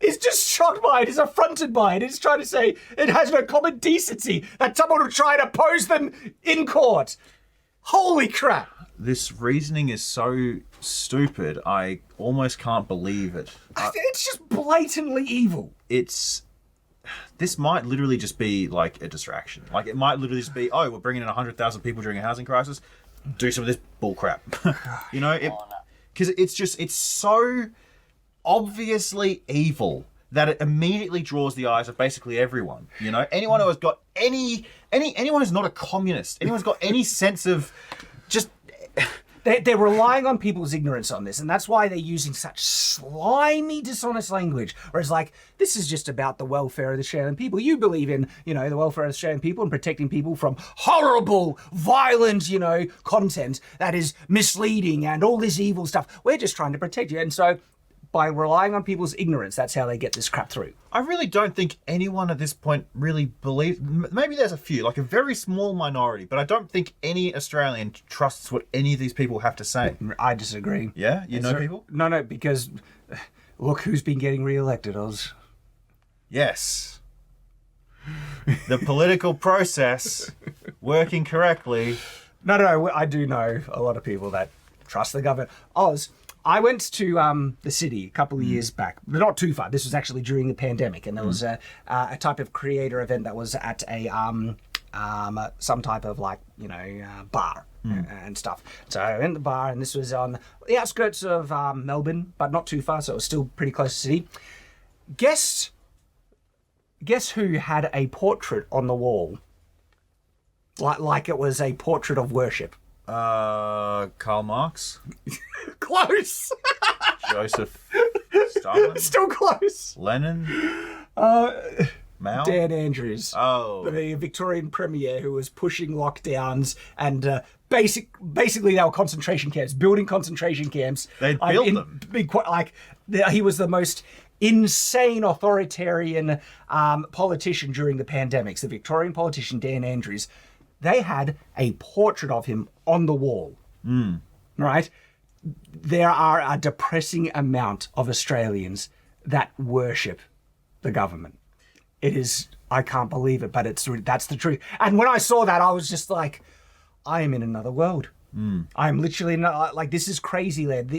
is just shocked by it, is affronted by it. It's trying to say it has no common decency that someone would try to oppose them in court. Holy crap. This reasoning is so stupid, I almost can't believe it. It's just blatantly evil. This might literally just be like a distraction. Like, it might literally just be, we're bringing in 100,000 people during a housing crisis. Do some of this bullcrap. Because it's so obviously evil that it immediately draws the eyes of basically everyone. Anyone who has got anyone who's not a communist, anyone who's got any sense of just... They're relying on people's ignorance on this, and that's why they're using such slimy, dishonest language. Whereas, this is just about the welfare of the Australian people. You believe in, the welfare of the Australian people and protecting people from horrible, violent, content that is misleading and all this evil stuff. We're just trying to protect you. And so, by relying on people's ignorance, that's how they get this crap through. I really don't think anyone at this point really believes... Maybe there's a few, like a very small minority, but I don't think any Australian trusts what any of these people have to say. I disagree. Yeah? You know people? No, because look who's been getting re-elected, Oz. Yes. The political process working correctly. No, I do know a lot of people that trust the government. Oz... I went to the city a couple of years back, but not too far. This was actually during the pandemic, and there was a type of creator event that was at a some type of bar and stuff. So I went to the bar, and this was on the outskirts of Melbourne, but not too far, so it was still pretty close to the city. Guess who had a portrait on the wall, like it was a portrait of worship? Karl Marx? Close. Joseph Stalin? Still close. Lenin? Mao? Dan Andrews. Oh. The Victorian Premier who was pushing lockdowns and basically they were concentration camps, building concentration camps. They built them. He was the most insane authoritarian politician during the pandemics. The Victorian politician Dan Andrews. They had a portrait of him on the wall, right? There are a depressing amount of Australians that worship the government. It is, I can't believe it, but that's the truth. And when I saw that, I was just like, I am in another world. I am literally not, this is crazy land.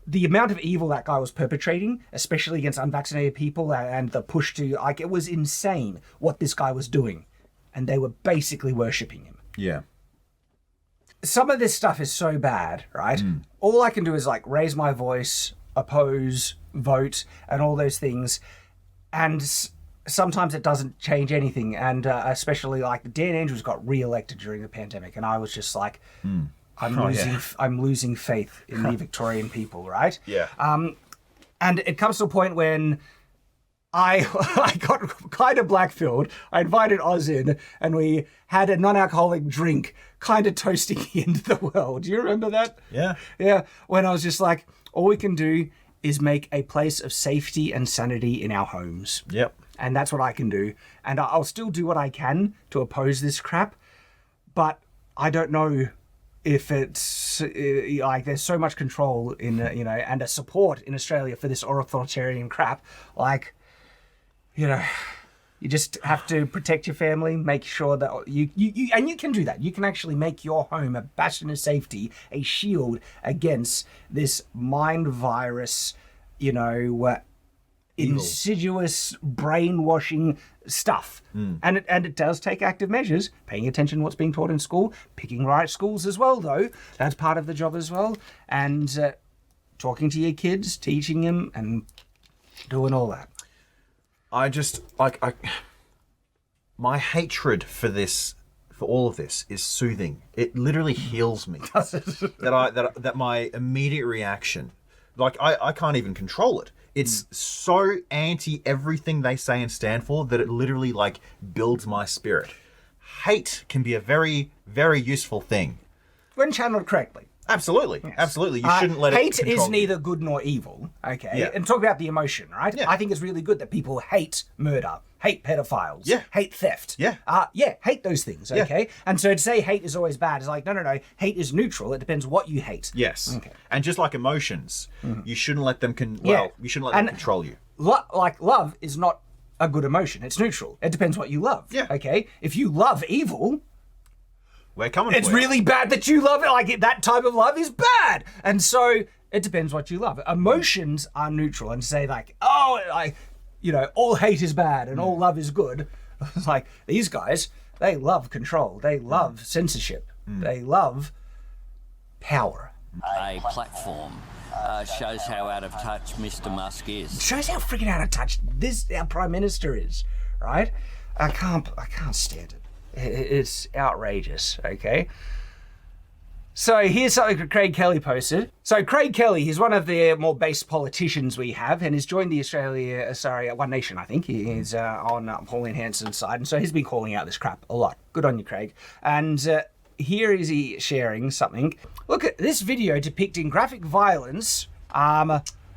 the amount of evil that guy was perpetrating, especially against unvaccinated people, and the push to, like, it was insane what this guy was doing. And they were basically worshipping him. Yeah. Some of this stuff is so bad, right? All I can do is, like, raise my voice, oppose, vote, and all those things. And sometimes it doesn't change anything. And especially, like, Dan Andrews got re-elected during the pandemic. And I was just like, I'm losing faith in the Victorian people, right? Yeah. And it comes to a point when I got kind of black-pilled. I invited Oz in, and we had a non-alcoholic drink, kind of toasting the end of the world. Do you remember that? Yeah. Yeah. When I was just like, all we can do is make a place of safety and sanity in our homes. Yep. And that's what I can do. And I'll still do what I can to oppose this crap. But I don't know if it's like there's so much control in, and a support in Australia for this authoritarian crap. Like, you just have to protect your family, make sure that you can do that. You can actually make your home a bastion of safety, a shield against this mind virus, insidious brainwashing stuff. And it does take active measures, paying attention to what's being taught in school, picking right schools as well, though. That's part of the job as well. And talking to your kids, teaching them, and doing all that. I just my hatred for all of this is soothing. It literally heals me. that my immediate reaction, like I can't even control it. It's so anti everything they say and stand for that it literally like builds my spirit. Hate can be a very, very useful thing when channeled correctly. Absolutely. Yes. Absolutely. You shouldn't let hate it is neither good nor evil, okay? Yeah. And talk about the emotion, right? Yeah. I think it's really good that people hate murder, hate pedophiles, hate theft. Yeah. Hate those things, okay? And so to say hate is always bad is like, no. Hate is neutral. It depends what you hate. Yes. Okay. And just like emotions, you shouldn't let them you shouldn't let them control you. Love is not a good emotion. It's neutral. It depends what you love. Yeah. Okay? If you love evil, we're coming it's for you. really bad that you love it. Like, that type of love is bad. And so it depends what you love. Emotions are neutral. And to say like, all hate is bad and all love is good. It's like, these guys, they love control. They love censorship. They love power. A platform shows how out of touch Mr. Musk is. Shows how freaking out of touch our Prime Minister is, right? I can't stand it. It's outrageous, okay? So here's something that Craig Kelly posted. So Craig Kelly, he's one of the more base politicians we have, and he's joined the One Nation, I think. He's on Pauline Hanson's side, and so he's been calling out this crap a lot. Good on you, Craig. And here is he sharing something. Look at this video depicting graphic violence,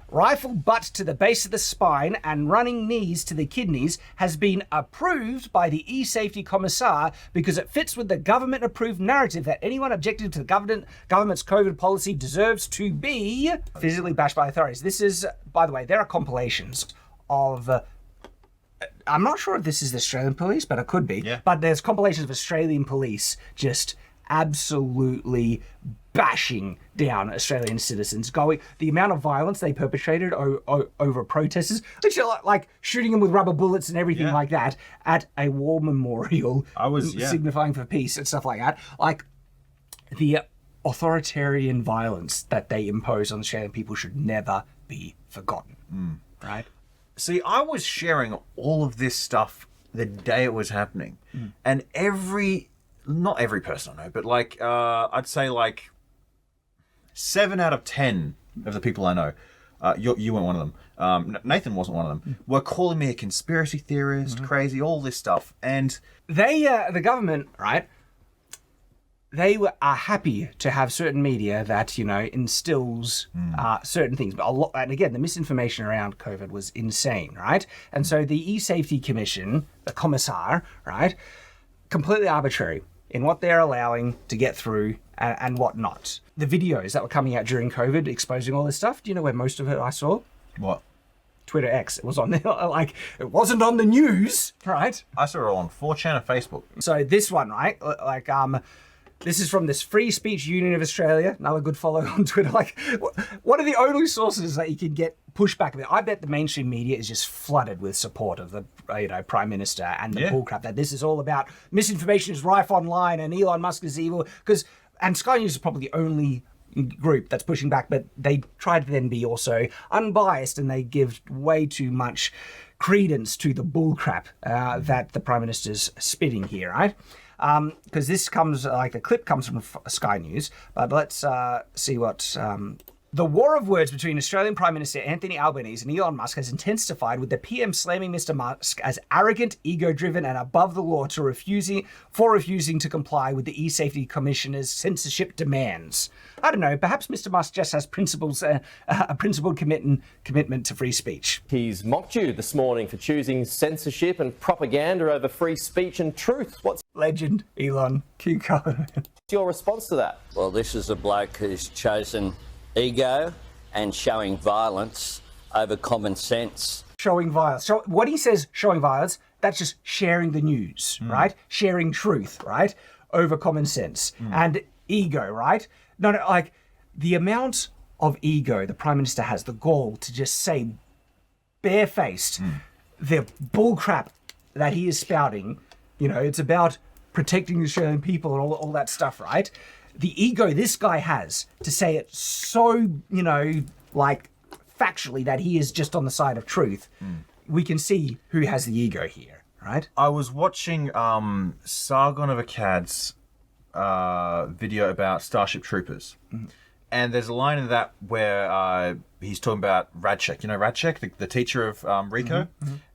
rifle butt to the base of the spine and running knees to the kidneys has been approved by the e-safety commissar because it fits with the government-approved narrative that anyone objecting to the government's COVID policy deserves to be physically bashed by authorities. This is, by the way, there are compilations of... I'm not sure if this is the Australian police, but it could be. Yeah. But there's compilations of Australian police just absolutely bashing down Australian citizens, the amount of violence they perpetrated over protesters, literally like shooting them with rubber bullets and everything like that at a war memorial, signifying for peace and stuff like that. Like, the authoritarian violence that they impose on Australian people should never be forgotten, right? See, I was sharing all of this stuff the day it was happening, and not every person I know, but like I'd say like 7 out of 10 of the people I know, you weren't one of them, Nathan wasn't one of them, were calling me a conspiracy theorist, crazy, all this stuff. And they, the government, right, they are happy to have certain media that, instills certain things. But and again, the misinformation around COVID was insane, right? And so the e-safety commission, the commissar, right, completely arbitrary in what they're allowing to get through and what not. The videos that were coming out during COVID exposing all this stuff, do you know where most of it I saw? What? Twitter X. It was on there. Like, it wasn't on the news, right? I saw it on 4chan and Facebook. So this one, right? Like, This is from this Free Speech Union of Australia. Another good follow on Twitter. Like, what are the only sources that you can get pushback with? I bet the mainstream media is just flooded with support of the Prime Minister and the bullcrap that this is all about. Misinformation is rife online and Elon Musk is evil. And Sky News is probably the only group that's pushing back, but they try to then be also unbiased and they give way too much credence to the bullcrap that the Prime Minister's spitting here, right? Because this comes, like a clip comes from Sky News, but let's see what... The war of words between Australian Prime Minister Anthony Albanese and Elon Musk has intensified, with the PM slamming Mr. Musk as arrogant, ego-driven and above the law for refusing to comply with the E-Safety Commissioner's censorship demands. I don't know, perhaps Mr. Musk just has principles, a principled commitment to free speech. He's mocked you this morning for choosing censorship and propaganda over free speech and truth. What's Legend, Elon, Q-Color. your response to that? Well, this is a bloke who's chosen ego and showing violence over common sense. Showing violence. So what he says, showing violence, that's just sharing the news, right? Sharing truth, right? Over common sense. And ego, right? No, like the amount of ego the Prime Minister has, the gall to just say barefaced the bullcrap that he is spouting. You know, it's about protecting the Australian people and all that stuff, right? The ego this guy has to say it so, like factually that he is just on the side of truth. We can see who has the ego here, right? I was watching Sargon of Akkad's video about Starship Troopers. And there's a line in that where he's talking about Radchik. You know Radchik, the teacher of Rico?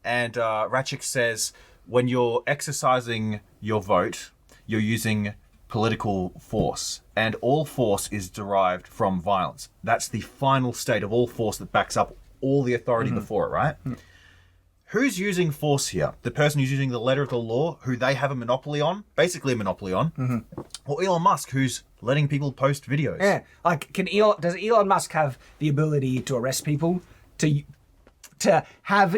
And Radchik says, when you're exercising your vote, you're using political force, and all force is derived from violence. That's the final state of all force that backs up all the authority before it, right? Who's using force here? The person who's using the letter of the law, who they have a monopoly on, basically a monopoly on, or Elon Musk, who's letting people post videos? Yeah, like does Elon Musk have the ability to arrest people, to have,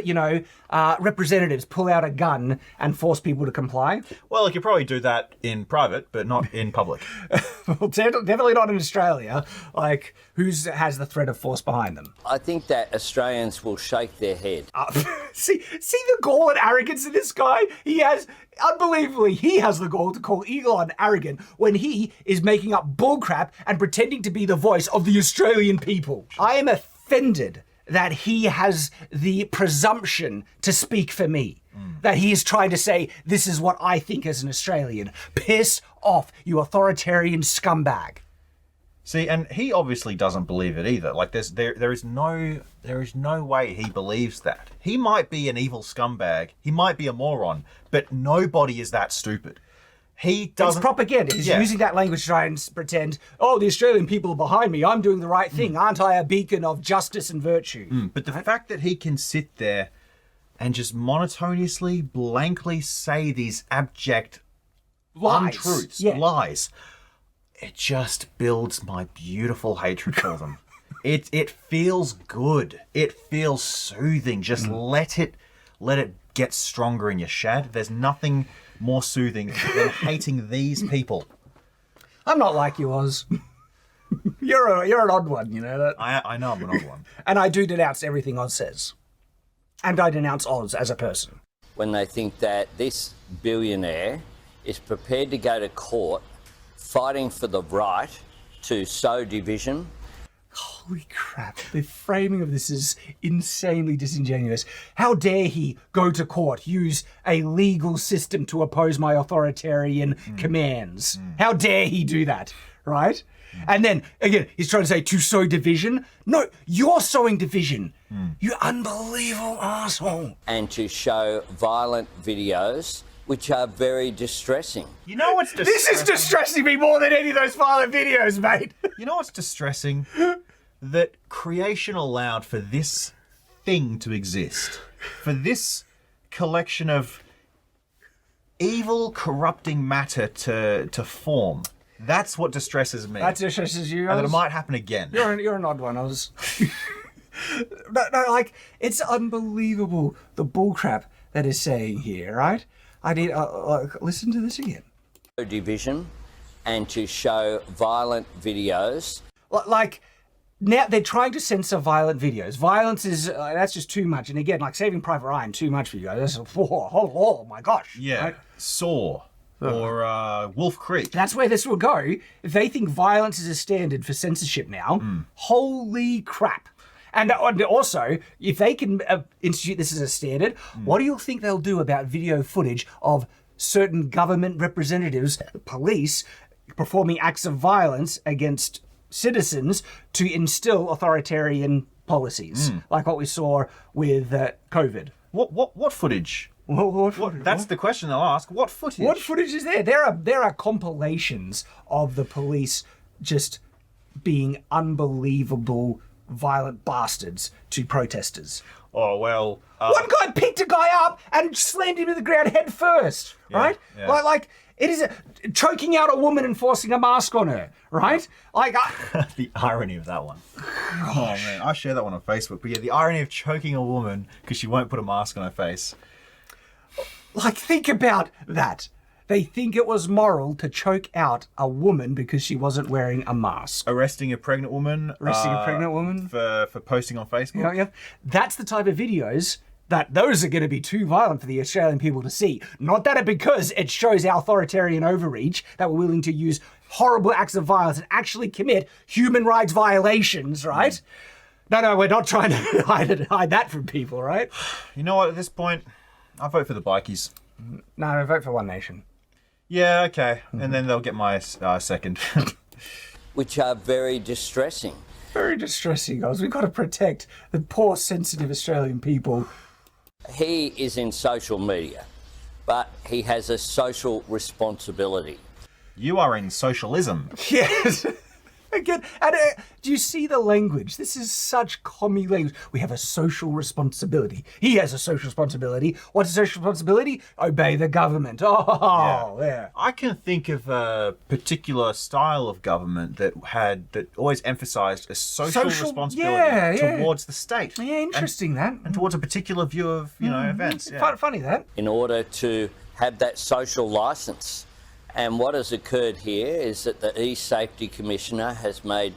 representatives pull out a gun and force people to comply? Well, he could probably do that in private, but not in public. Well, definitely not in Australia. Like, who has the threat of force behind them? I think that Australians will shake their head. See the gall and arrogance of this guy? Unbelievably, he has the gall to call Elon arrogant when he is making up bullcrap and pretending to be the voice of the Australian people. I am offended that he has the presumption to speak for me. That he is trying to say, this is what I think as an Australian. Piss off, you authoritarian scumbag. See, and he obviously doesn't believe it either. Like, there is no way he believes that. He might be an evil scumbag, he might be a moron, but nobody is that stupid. He doesn't... It's propaganda. He's using that language to try and pretend, oh, the Australian people are behind me. I'm doing the right thing. Aren't I a beacon of justice and virtue? But the fact that he can sit there and just monotonously, blankly say these abject untruths, lies, it just builds my beautiful hatred for them. It feels good. It feels soothing. Just let it get stronger in your Shad. There's nothing more soothing than hating these people. I'm not like you, Oz. You're an odd one, you know that. I know I'm an odd one. And I do denounce everything Oz says. And I denounce Oz as a person. When they think that this billionaire is prepared to go to court fighting for the right to sow division. Holy crap, the framing of this is insanely disingenuous. How dare he go to court, use a legal system to oppose my authoritarian commands? How dare he do that, right? And then, again, he's trying to say to sow division. No, you're sowing division. You unbelievable asshole. And to show violent videos, which are very distressing. You know what's distressing? This is distressing me more than any of those violent videos, mate. You know what's distressing? That creation allowed for this thing to exist. For this collection of evil, corrupting matter to form. That's what distresses me. That distresses you, and that it might happen again. You're an odd one, Oz. No, like, it's unbelievable, the bullcrap that is saying here, right? I need, listen to this again. Division and to show violent videos. Like, now they're trying to censor violent videos. Violence is, that's just too much. And again, like Saving Private Ryan, too much for you guys. That's, oh my gosh. Yeah. Right? Saw. Or Wolf Creek. That's where this will go. If they think violence is a standard for censorship now, holy crap. And also, if they can institute this as a standard, what do you think they'll do about video footage of certain government representatives, police, performing acts of violence against citizens to instill authoritarian policies, like what we saw with COVID? What footage? That's the question they'll ask. What footage? What footage is there? There are compilations of the police just being unbelievable, violent bastards to protesters. Oh, well... One guy picked a guy up and slammed him to the ground head first, right? Yeah. Like it is choking out a woman and forcing a mask on her, right? Like... the irony of that one. Oh, man. I share that one on Facebook. But yeah, the irony of choking a woman because she won't put a mask on her face. Like, think about that. They think it was moral to choke out a woman because she wasn't wearing a mask. Arresting a pregnant woman. For posting on Facebook. Yeah. That's the type of videos that those are going to be too violent for the Australian people to see. Not that because it shows our authoritarian overreach, that we're willing to use horrible acts of violence and actually commit human rights violations, right? No, we're not trying to hide that from people, right? You know what, at this point... I vote for the bikies. No, I vote for One Nation. Yeah, okay. And then they'll get my second. Which are very distressing. Very distressing, guys. We've got to protect the poor, sensitive Australian people. He is in social media, but he has a social responsibility. You are in socialism. Yes. Again, and do you see the language? This is such commie language. We have a social responsibility. He has a social responsibility. What's a social responsibility? Obey the government. Oh, yeah. I can think of a particular style of government that always emphasised a social responsibility towards the state. Yeah, interesting that. And towards a particular view of events. Yeah. Funny that. In order to have that social licence. And what has occurred here is that the E-Safety Commissioner has made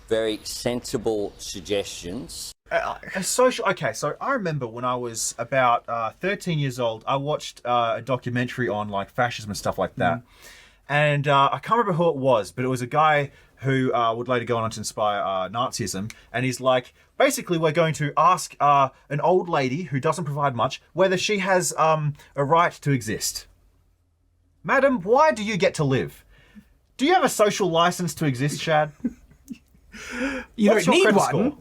very sensible suggestions. Okay, so I remember when I was about 13 years old, I watched a documentary on like fascism and stuff like that. And I can't remember who it was, but it was a guy who would later go on to inspire Nazism. And he's like, basically, we're going to ask an old lady who doesn't provide much whether she has a right to exist. Madam, why do you get to live? Do you have a social license to exist, Shad? You What's don't your need credit one. score?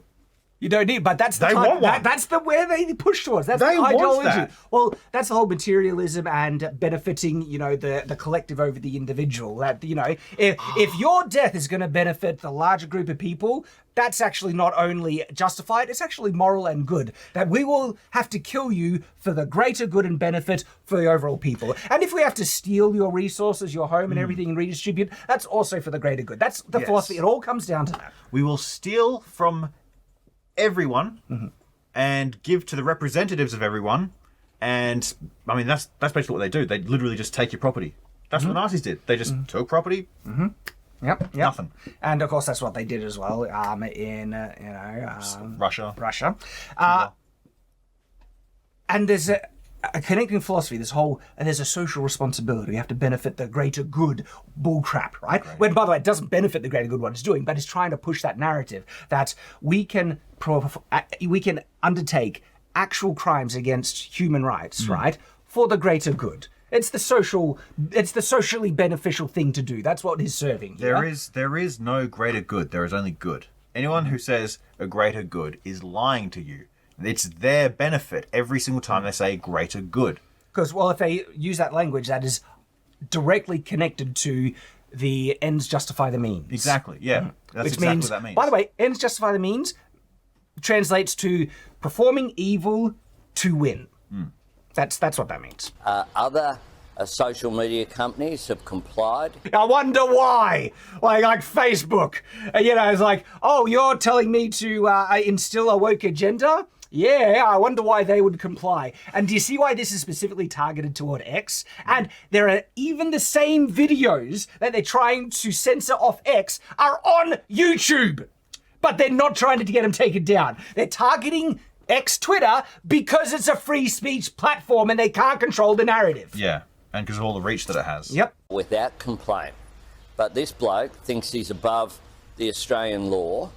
You don't need, but that's the They type, want one. that's the where they push towards. That's They the want ideology. that. Well, that's the whole materialism and benefiting, the collective over the individual. That if your death is going to benefit the larger group of people, that's actually not only justified, it's actually moral and good. That we will have to kill you for the greater good and benefit for the overall people. And if we have to steal your resources, your home and everything and redistribute, that's also for the greater good. That's the philosophy. It all comes down to that. We will steal from everyone and give to the representatives of everyone. And I mean, that's basically what they do. They literally just take your property. That's what the Nazis did. They just took property. Yep. Nothing. And of course, that's what they did as well in Russia. And there's a connecting philosophy. There's a social responsibility. We have to benefit the greater good. Bullcrap, right? When, by the way, it doesn't benefit the greater good what it's doing, but it's trying to push that narrative that we can undertake actual crimes against human rights, right, for the greater good. It's the socially beneficial thing to do. That's what he's serving. There is no greater good. There is only good. Anyone who says a greater good is lying to you. It's their benefit every single time they say greater good. Because, well, if they use that language, that is directly connected to the ends justify the means. Exactly, yeah. That's exactly what that means. By the way, ends justify the means translates to performing evil to win. That's what that means. Other social media companies have complied. I wonder why. Like Facebook. It's like, oh, you're telling me to instill a woke agenda? Yeah, I wonder why they would comply. And do you see why this is specifically targeted toward X? And there are even the same videos that they're trying to censor off X are on YouTube. But they're not trying to get them taken down. They're targeting X Twitter because it's a free speech platform and they can't control the narrative. Yeah, and because of all the reach that it has. Yep. Without complaint. But this bloke thinks he's above the Australian law.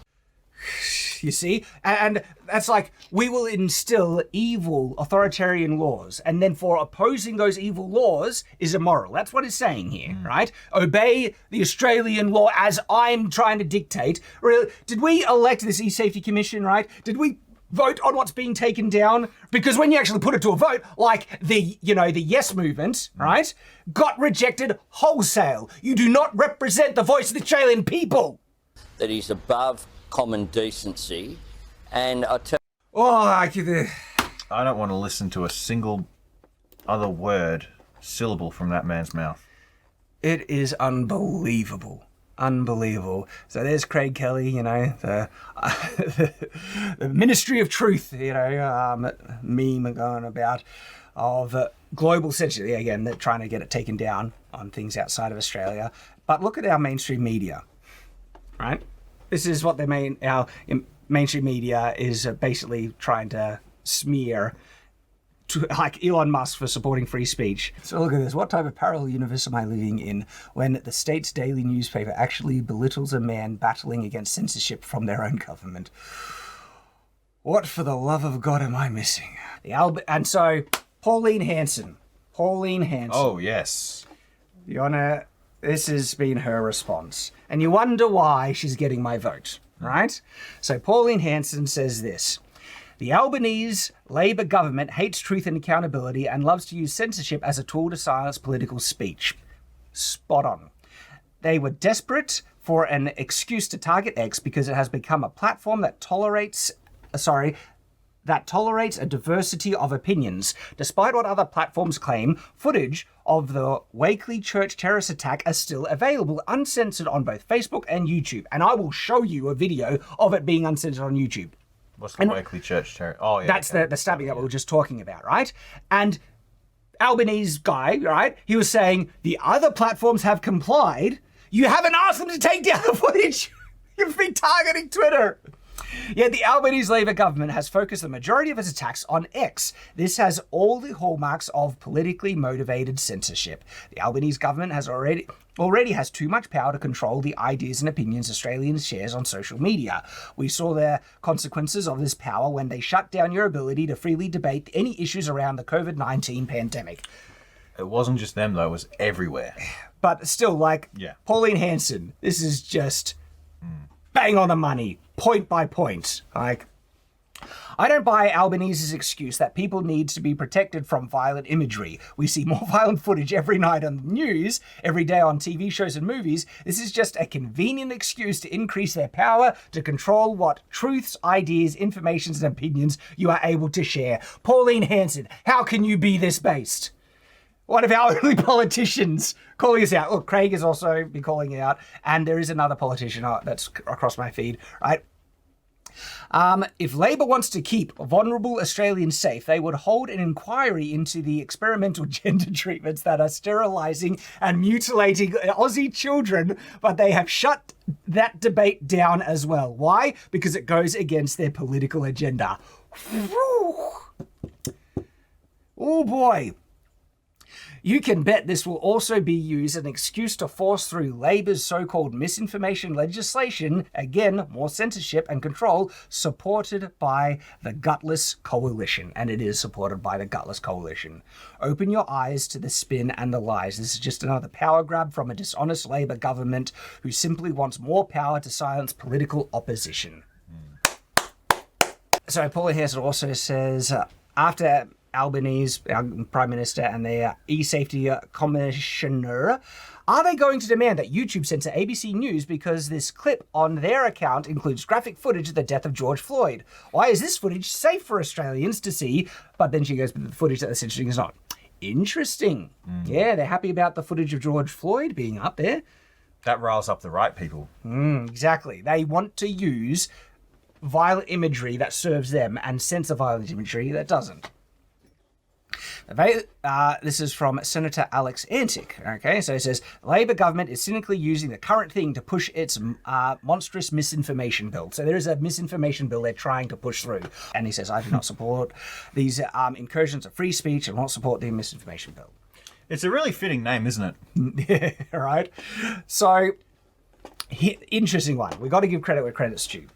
You see? And that's like, we will instill evil authoritarian laws, and then for opposing those evil laws is immoral. That's what it's saying here, right? Obey the Australian law as I'm trying to dictate. Really, did we elect this e-safety commission, right? Did we vote on what's being taken down? Because when you actually put it to a vote, like the Yes movement, right, got rejected wholesale. You do not represent the voice of the Australian people. That he's above common decency. And I tell I don't want to listen to a single other word, syllable from that man's mouth. It is unbelievable. Unbelievable. So there's Craig Kelly, the Ministry of Truth, meme going about of global censorship. Again, they're trying to get it taken down on things outside of Australia. But look at our mainstream media, right? This is what our mainstream media is basically trying to smear like Elon Musk for supporting free speech. So look at this. What type of parallel universe am I living in when the state's daily newspaper actually belittles a man battling against censorship from their own government? What for the love of God am I missing? And so Pauline Hanson. Oh, yes. This has been her response. And you wonder why she's getting my vote, right? So Pauline Hanson says this: the Albanese Labor government hates truth and accountability and loves to use censorship as a tool to silence political speech. Spot on. They were desperate for an excuse to target X because it has become a platform that tolerates a diversity of opinions. Despite what other platforms claim, footage of the Wakely Church terrorist attack is still available, uncensored on both Facebook and YouTube. And I will show you a video of it being uncensored on YouTube. What's the Wakely Church terror? Oh, yeah. That's the stabbing that we were just talking about, right? And Albanese guy, right, he was saying, the other platforms have complied. You haven't asked them to take down the footage. You've been targeting Twitter. Yet the Albanese Labor government has focused the majority of its attacks on X. This has all the hallmarks of politically motivated censorship. The Albanese government has already has too much power to control the ideas and opinions Australians shares on social media. We saw the consequences of this power when they shut down your ability to freely debate any issues around the COVID-19 pandemic. It wasn't just them, though. It was everywhere. But still, Pauline Hanson, this is just bang on the money. Point by point. I don't buy Albanese's excuse that people need to be protected from violent imagery. We see more violent footage every night on the news, every day on TV shows and movies. This is just a convenient excuse to increase their power to control what truths, ideas, informations, and opinions you are able to share. Pauline Hanson, how can you be this based? One of our only politicians calling us out. Look, Craig has also been calling it out, and there is another politician that's across my feed, right? If Labor wants to keep vulnerable Australians safe, they would hold an inquiry into the experimental gender treatments that are sterilising and mutilating Aussie children, but they have shut that debate down as well. Why? Because it goes against their political agenda. Oh boy. You can bet this will also be used as an excuse to force through Labor's so-called misinformation legislation, again, more censorship and control, supported by the Gutless Coalition. And it is supported by the Gutless Coalition. Open your eyes to the spin and the lies. This is just another power grab from a dishonest Labor government who simply wants more power to silence political opposition. So Pauline Hanson also says, after Albanese, our Prime Minister, and their e-safety commissioner, are they going to demand that YouTube censor ABC News because this clip on their account includes graphic footage of the death of George Floyd? Why is this footage safe for Australians to see? But then she goes, but the footage that they're censoring is not. Interesting. Yeah, they're happy about the footage of George Floyd being up there. That riles up the right people. Exactly. They want to use violent imagery that serves them and censor violent imagery that doesn't. This is from Senator Alex Antic. Okay, so it says, Labor government is cynically using the current thing to push its monstrous misinformation bill. So there is a misinformation bill they're trying to push through. And he says, I do not support these incursions of free speech and will not support the misinformation bill. It's a really fitting name, isn't it? Yeah, right. So, interesting one. We've got to give credit where credit's due.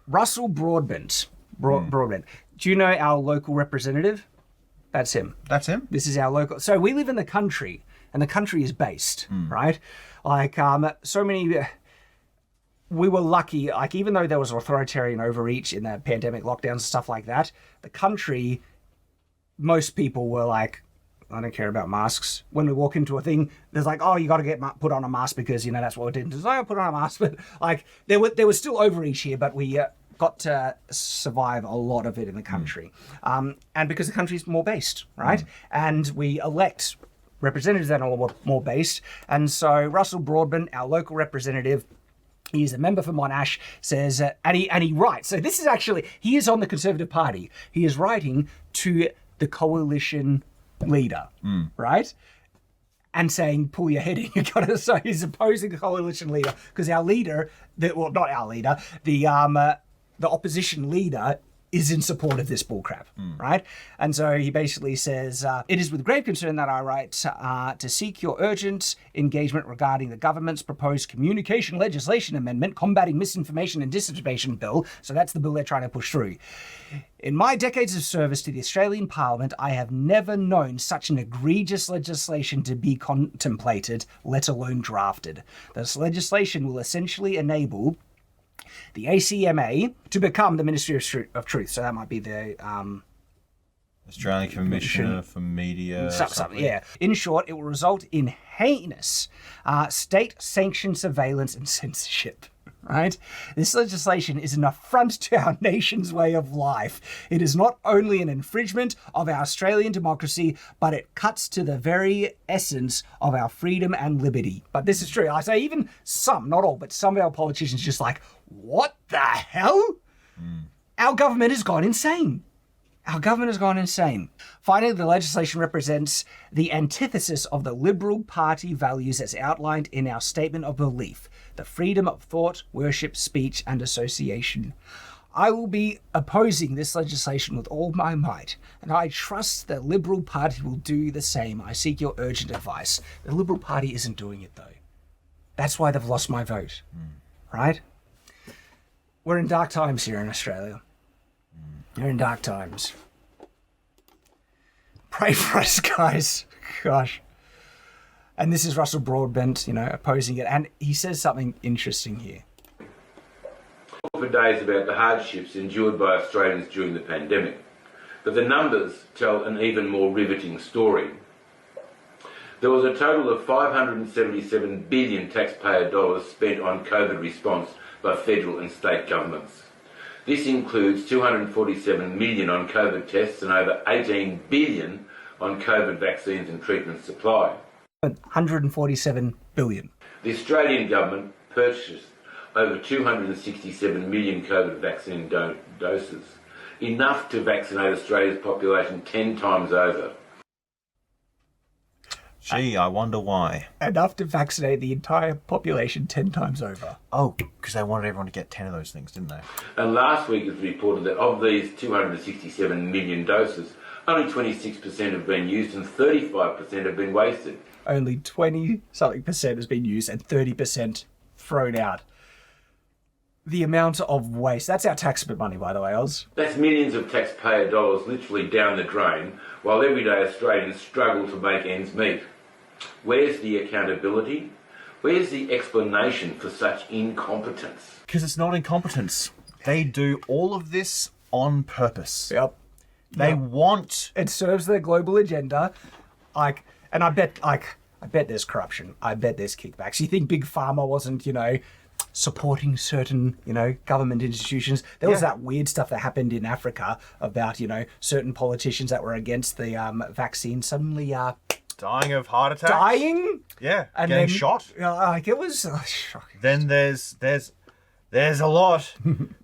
Russell Broadbent. Broadbent. Do you know our local representative? That's him. That's him? This is our local. So we live in the country, and the country is based, right? Like, so many. We were lucky, like, even though there was authoritarian overreach in the pandemic lockdowns and stuff like that, the country, most people were like, I don't care about masks. When we walk into a thing, there's like, oh, you got to get put on a mask because, that's what we did. It's like, I'll put on a mask. But, like, there was still overreach here, but we got to survive a lot of it in the country. And because the country's more based, right? And we elect representatives that are more based. And so Russell Broadbent, our local representative, he is a member for Monash, says, and he writes, so this is actually, he is on the Conservative Party. He is writing to the coalition leader, right? And saying, pull your head in. So he's opposing the coalition leader because our leader, not our leader, the opposition leader is in support of this bullcrap, right? And so he basically says, it is with grave concern that I write to seek your urgent engagement regarding the government's proposed communication legislation amendment combating misinformation and disinformation bill. So that's the bill they're trying to push through. In my decades of service to the Australian Parliament, I have never known such an egregious legislation to be contemplated, let alone drafted. This legislation will essentially enable the ACMA to become the Ministry of Truth. So that might be the Australian Commissioner for Media. Something. Yeah. In short, it will result in heinous state-sanctioned surveillance and censorship. Right? This legislation is an affront to our nation's way of life. It is not only an infringement of our Australian democracy, but it cuts to the very essence of our freedom and liberty. But this is true. I say even some, not all, but some of our politicians just like, what the hell? Our government has gone insane. Our government has gone insane. Finally, the legislation represents the antithesis of the Liberal Party values as outlined in our statement of belief, the freedom of thought, worship, speech, and association. I will be opposing this legislation with all my might, and I trust the Liberal Party will do the same. I seek your urgent advice. The Liberal Party isn't doing it, though. That's why they've lost my vote, right? We're in dark times here in Australia. You're in dark times. Pray for us, guys. Gosh. And this is Russell Broadbent, opposing it. And he says something interesting here. For days about the hardships endured by Australians during the pandemic, but the numbers tell an even more riveting story. There was a total of $577 billion taxpayer dollars spent on COVID response by federal and state governments. This includes $247 million on COVID tests and over $18 billion on COVID vaccines and treatment supply. $147 billion. The Australian government purchased over 267 million COVID vaccine doses, enough to vaccinate Australia's population 10 times over. Gee, I wonder why. Enough to vaccinate the entire population 10 times over. Oh, because they wanted everyone to get 10 of those things, didn't they? And last week it was reported that of these 267 million doses, only 26% have been used and 35% have been wasted. Only 20-something% has been used and 30% thrown out. The amount of waste. That's our tax money, by the way, Oz. That's millions of taxpayer dollars literally down the drain, while everyday Australians struggle to make ends meet. Where's the accountability? Where's the explanation for such incompetence? Because it's not incompetence. They do all of this on purpose. Yep. They want... It serves their global agenda. And I bet there's corruption. I bet there's kickbacks. You think Big Pharma wasn't, supporting certain, government institutions? There was that weird stuff that happened in Africa about, certain politicians that were against the vaccine suddenly... dying of heart attacks. Dying? Yeah, and getting then, shot. It was shocking. Then there's There's a lot.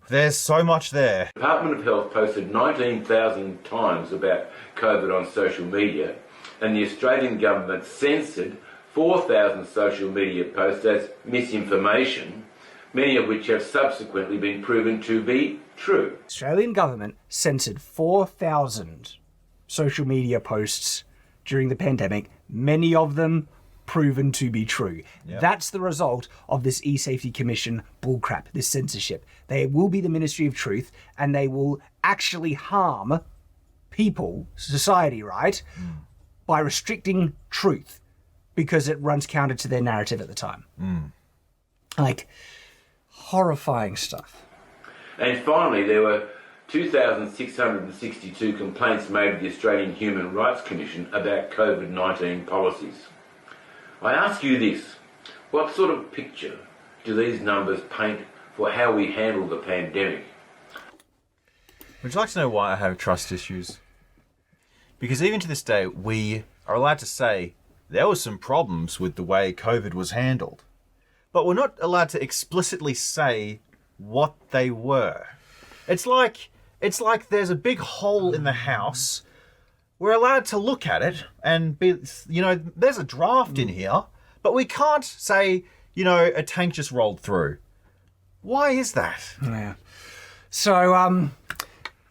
There's so much there. The Department of Health posted 19,000 times about COVID on social media, and the Australian government censored 4,000 social media posts as misinformation, many of which have subsequently been proven to be true. Australian government censored 4,000 social media posts during the pandemic, many of them proven to be true. Yep. That's the result of this e-safety commission bullcrap, this censorship. They will be the Ministry of Truth, and they will actually harm people, society, right, by restricting truth because it runs counter to their narrative at the time. Like, horrifying stuff. And finally, there were 2,662 complaints made to the Australian Human Rights Commission about COVID-19 policies. I ask you this, what sort of picture do these numbers paint for how we handle the pandemic? Would you like to know why I have trust issues? Because even to this day, we are allowed to say there were some problems with the way COVID was handled, but we're not allowed to explicitly say what they were. It's like there's a big hole in the house. We're allowed to look at it and be, there's a draft in here, but we can't say, a tank just rolled through. Why is that? Yeah. So,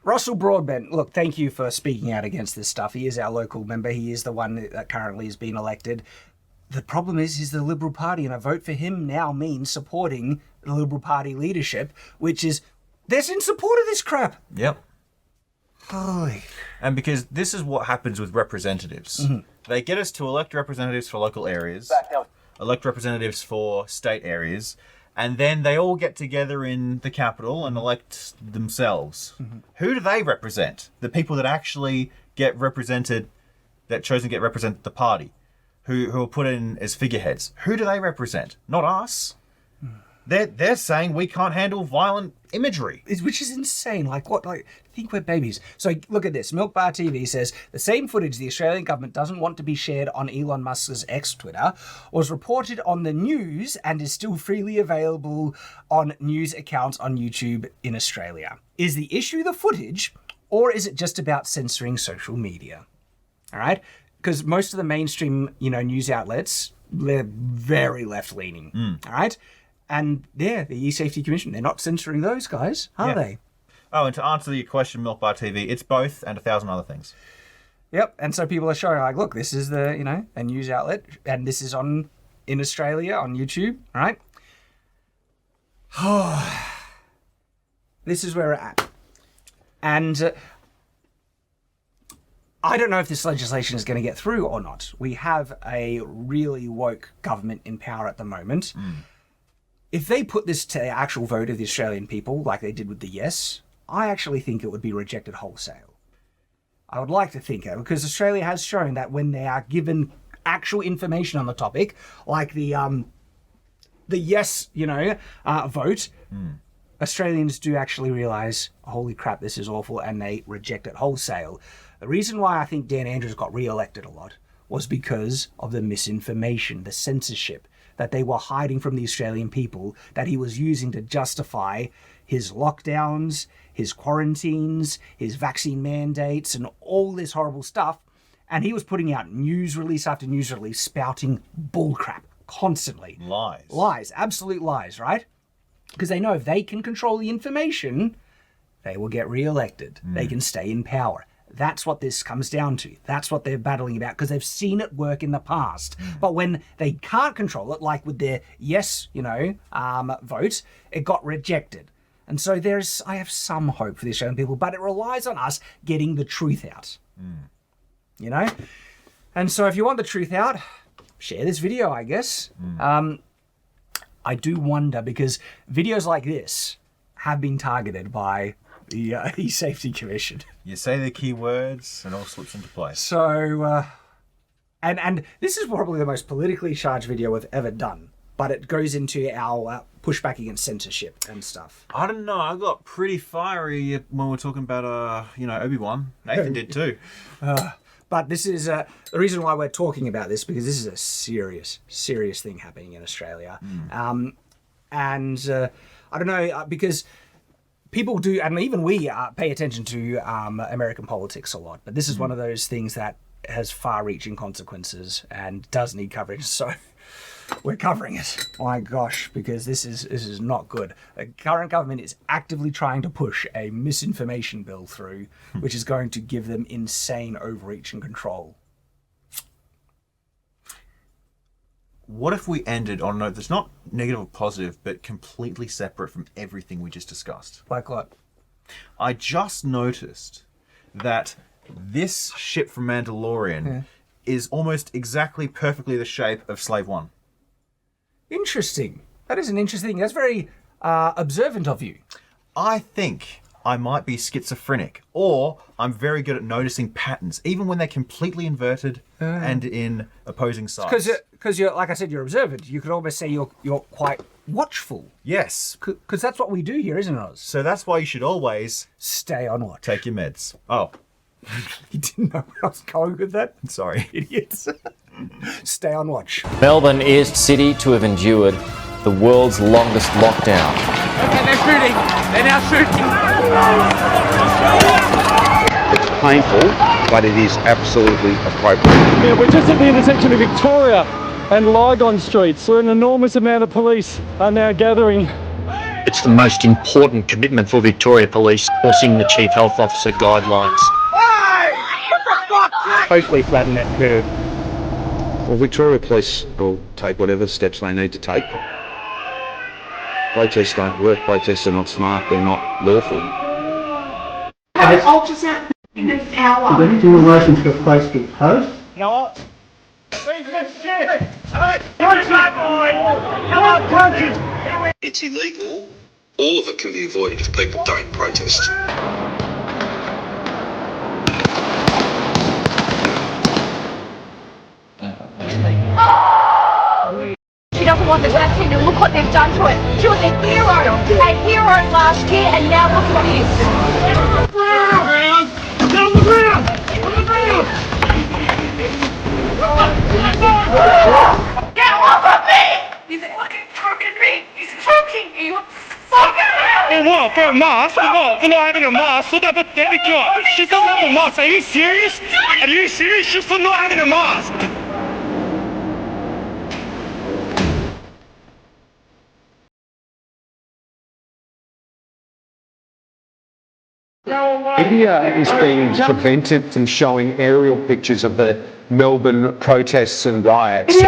Russell Broadbent, look, thank you for speaking out against this stuff. He is our local member. He is the one that currently has been elected. The problem is he's the Liberal Party, and a vote for him now means supporting the Liberal Party leadership, which is, they're in support of this crap. Yep. Holy. And because this is what happens with representatives. They get us to elect representatives for local areas, elect representatives for state areas, and then they all get together in the capital and elect themselves. Who do they represent? The people that actually get represented, that chosen to get represented the party, who are put in as figureheads. Who do they represent? Not us. They're saying we can't handle violent imagery. Which is insane. Like, what? Like, think we're babies. So look at this. Milk Bar TV says, the same footage the Australian government doesn't want to be shared on Elon Musk's X Twitter was reported on the news and is still freely available on news accounts on YouTube in Australia. Is the issue the footage, or is it just about censoring social media? All right? Because most of the mainstream, news outlets, they're very left-leaning. All right? And the e-safety commission, they're not censoring those guys, are they? Oh, and to answer your question, Milk Bar TV, it's both and 1,000 other things. Yep, and so people are showing, like, look, this is the, a news outlet, and this is in Australia on YouTube, right? This is where we're at. And I don't know if this legislation is going to get through or not. We have a really woke government in power at the moment. If they put this to the actual vote of the Australian people, like they did with the yes, I actually think it would be rejected wholesale. I would like to think it, because Australia has shown that when they are given actual information on the topic, like the yes, vote, Australians do actually realise, holy crap, this is awful, and they reject it wholesale. The reason why I think Dan Andrews got re-elected a lot was because of the misinformation, the censorship that they were hiding from the Australian people, that he was using to justify his lockdowns, his quarantines, his vaccine mandates, and all this horrible stuff. And he was putting out news release after news release, spouting bullcrap constantly. Lies, absolute lies, right? Because they know if they can control the information, they will get re-elected. They can stay in power. That's what this comes down to. That's what they're battling about, because they've seen it work in the past. But when they can't control it, like with their yes, vote, it got rejected. And so I have some hope for the Australian people, but it relies on us getting the truth out. And so if you want the truth out, share this video, I guess. I do wonder, because videos like this have been targeted by the e-safety commission. You say the key words and all slips into place. So, and this is probably the most politically charged video we've ever done, but it goes into our pushback against censorship and stuff. I don't know. I got pretty fiery when we were talking about, Obi-Wan. Nathan did too. But this is the reason why we're talking about this, because this is a serious, serious thing happening in Australia. And I don't know, because people do, and even we pay attention to American politics a lot, but this is one of those things that has far-reaching consequences and does need coverage, so we're covering it. My gosh, because this is not good. The current government is actively trying to push a misinformation bill through, which is going to give them insane overreach and control. What if we ended on a note that's not negative or positive, but completely separate from everything we just discussed? Like what? I just noticed that this ship from Mandalorian is almost exactly perfectly the shape of Slave One. Interesting. That is an interesting. That's very observant of you. I think I might be schizophrenic, or I'm very good at noticing patterns, even when they're completely inverted and in opposing sides. Because you're, like I said, you're observant. You could almost say you're quite watchful. Yes. Because that's what we do here, isn't it, Oz? So that's why you should always stay on watch. Take your meds. Oh. You didn't know where I was going with that? Sorry. Idiots. Stay on watch. Melbourne is city to have endured the world's longest lockdown. Okay, they're shooting. They're now shooting. It's painful, but it is absolutely appropriate. Yeah, we're just at the intersection of Victoria and Lygon Streets, where an enormous amount of police are now gathering. It's the most important commitment for Victoria Police, enforcing the Chief Health Officer guidelines. Totally flatten that curve. Well, Victoria Police will take whatever steps they need to take. Protests don't work, protests are not smart, they're not lawful. Ultrasound in this hour. In relation to a Facebook post? You know what? It's illegal. All of it can be avoided if people don't protest. She doesn't want the vaccine, and look what they've done to it. She was a hero last year, and now look what it is. Get on the ground! Get on the ground! Get off of me! He's fucking choking me! He's choking me! For what? For a mask? For what? For not having a mask? Look how pathetic you are. She doesn't have a mask. Are you serious? Are you serious? Just for not having a mask? Media is being prevented from showing aerial pictures of the Melbourne protests and riots. For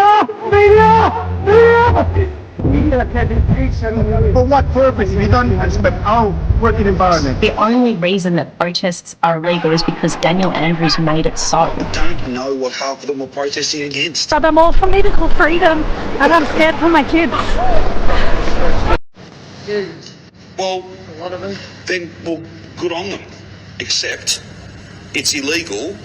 what purpose? We don't expect our working environment. The only reason that protests are illegal is because Daniel Andrews made it so. We don't know what half of them were protesting against. But I'm all for medical freedom, and I'm scared for my kids. Well, a lot of them. Then, well, good on them. Except it's illegal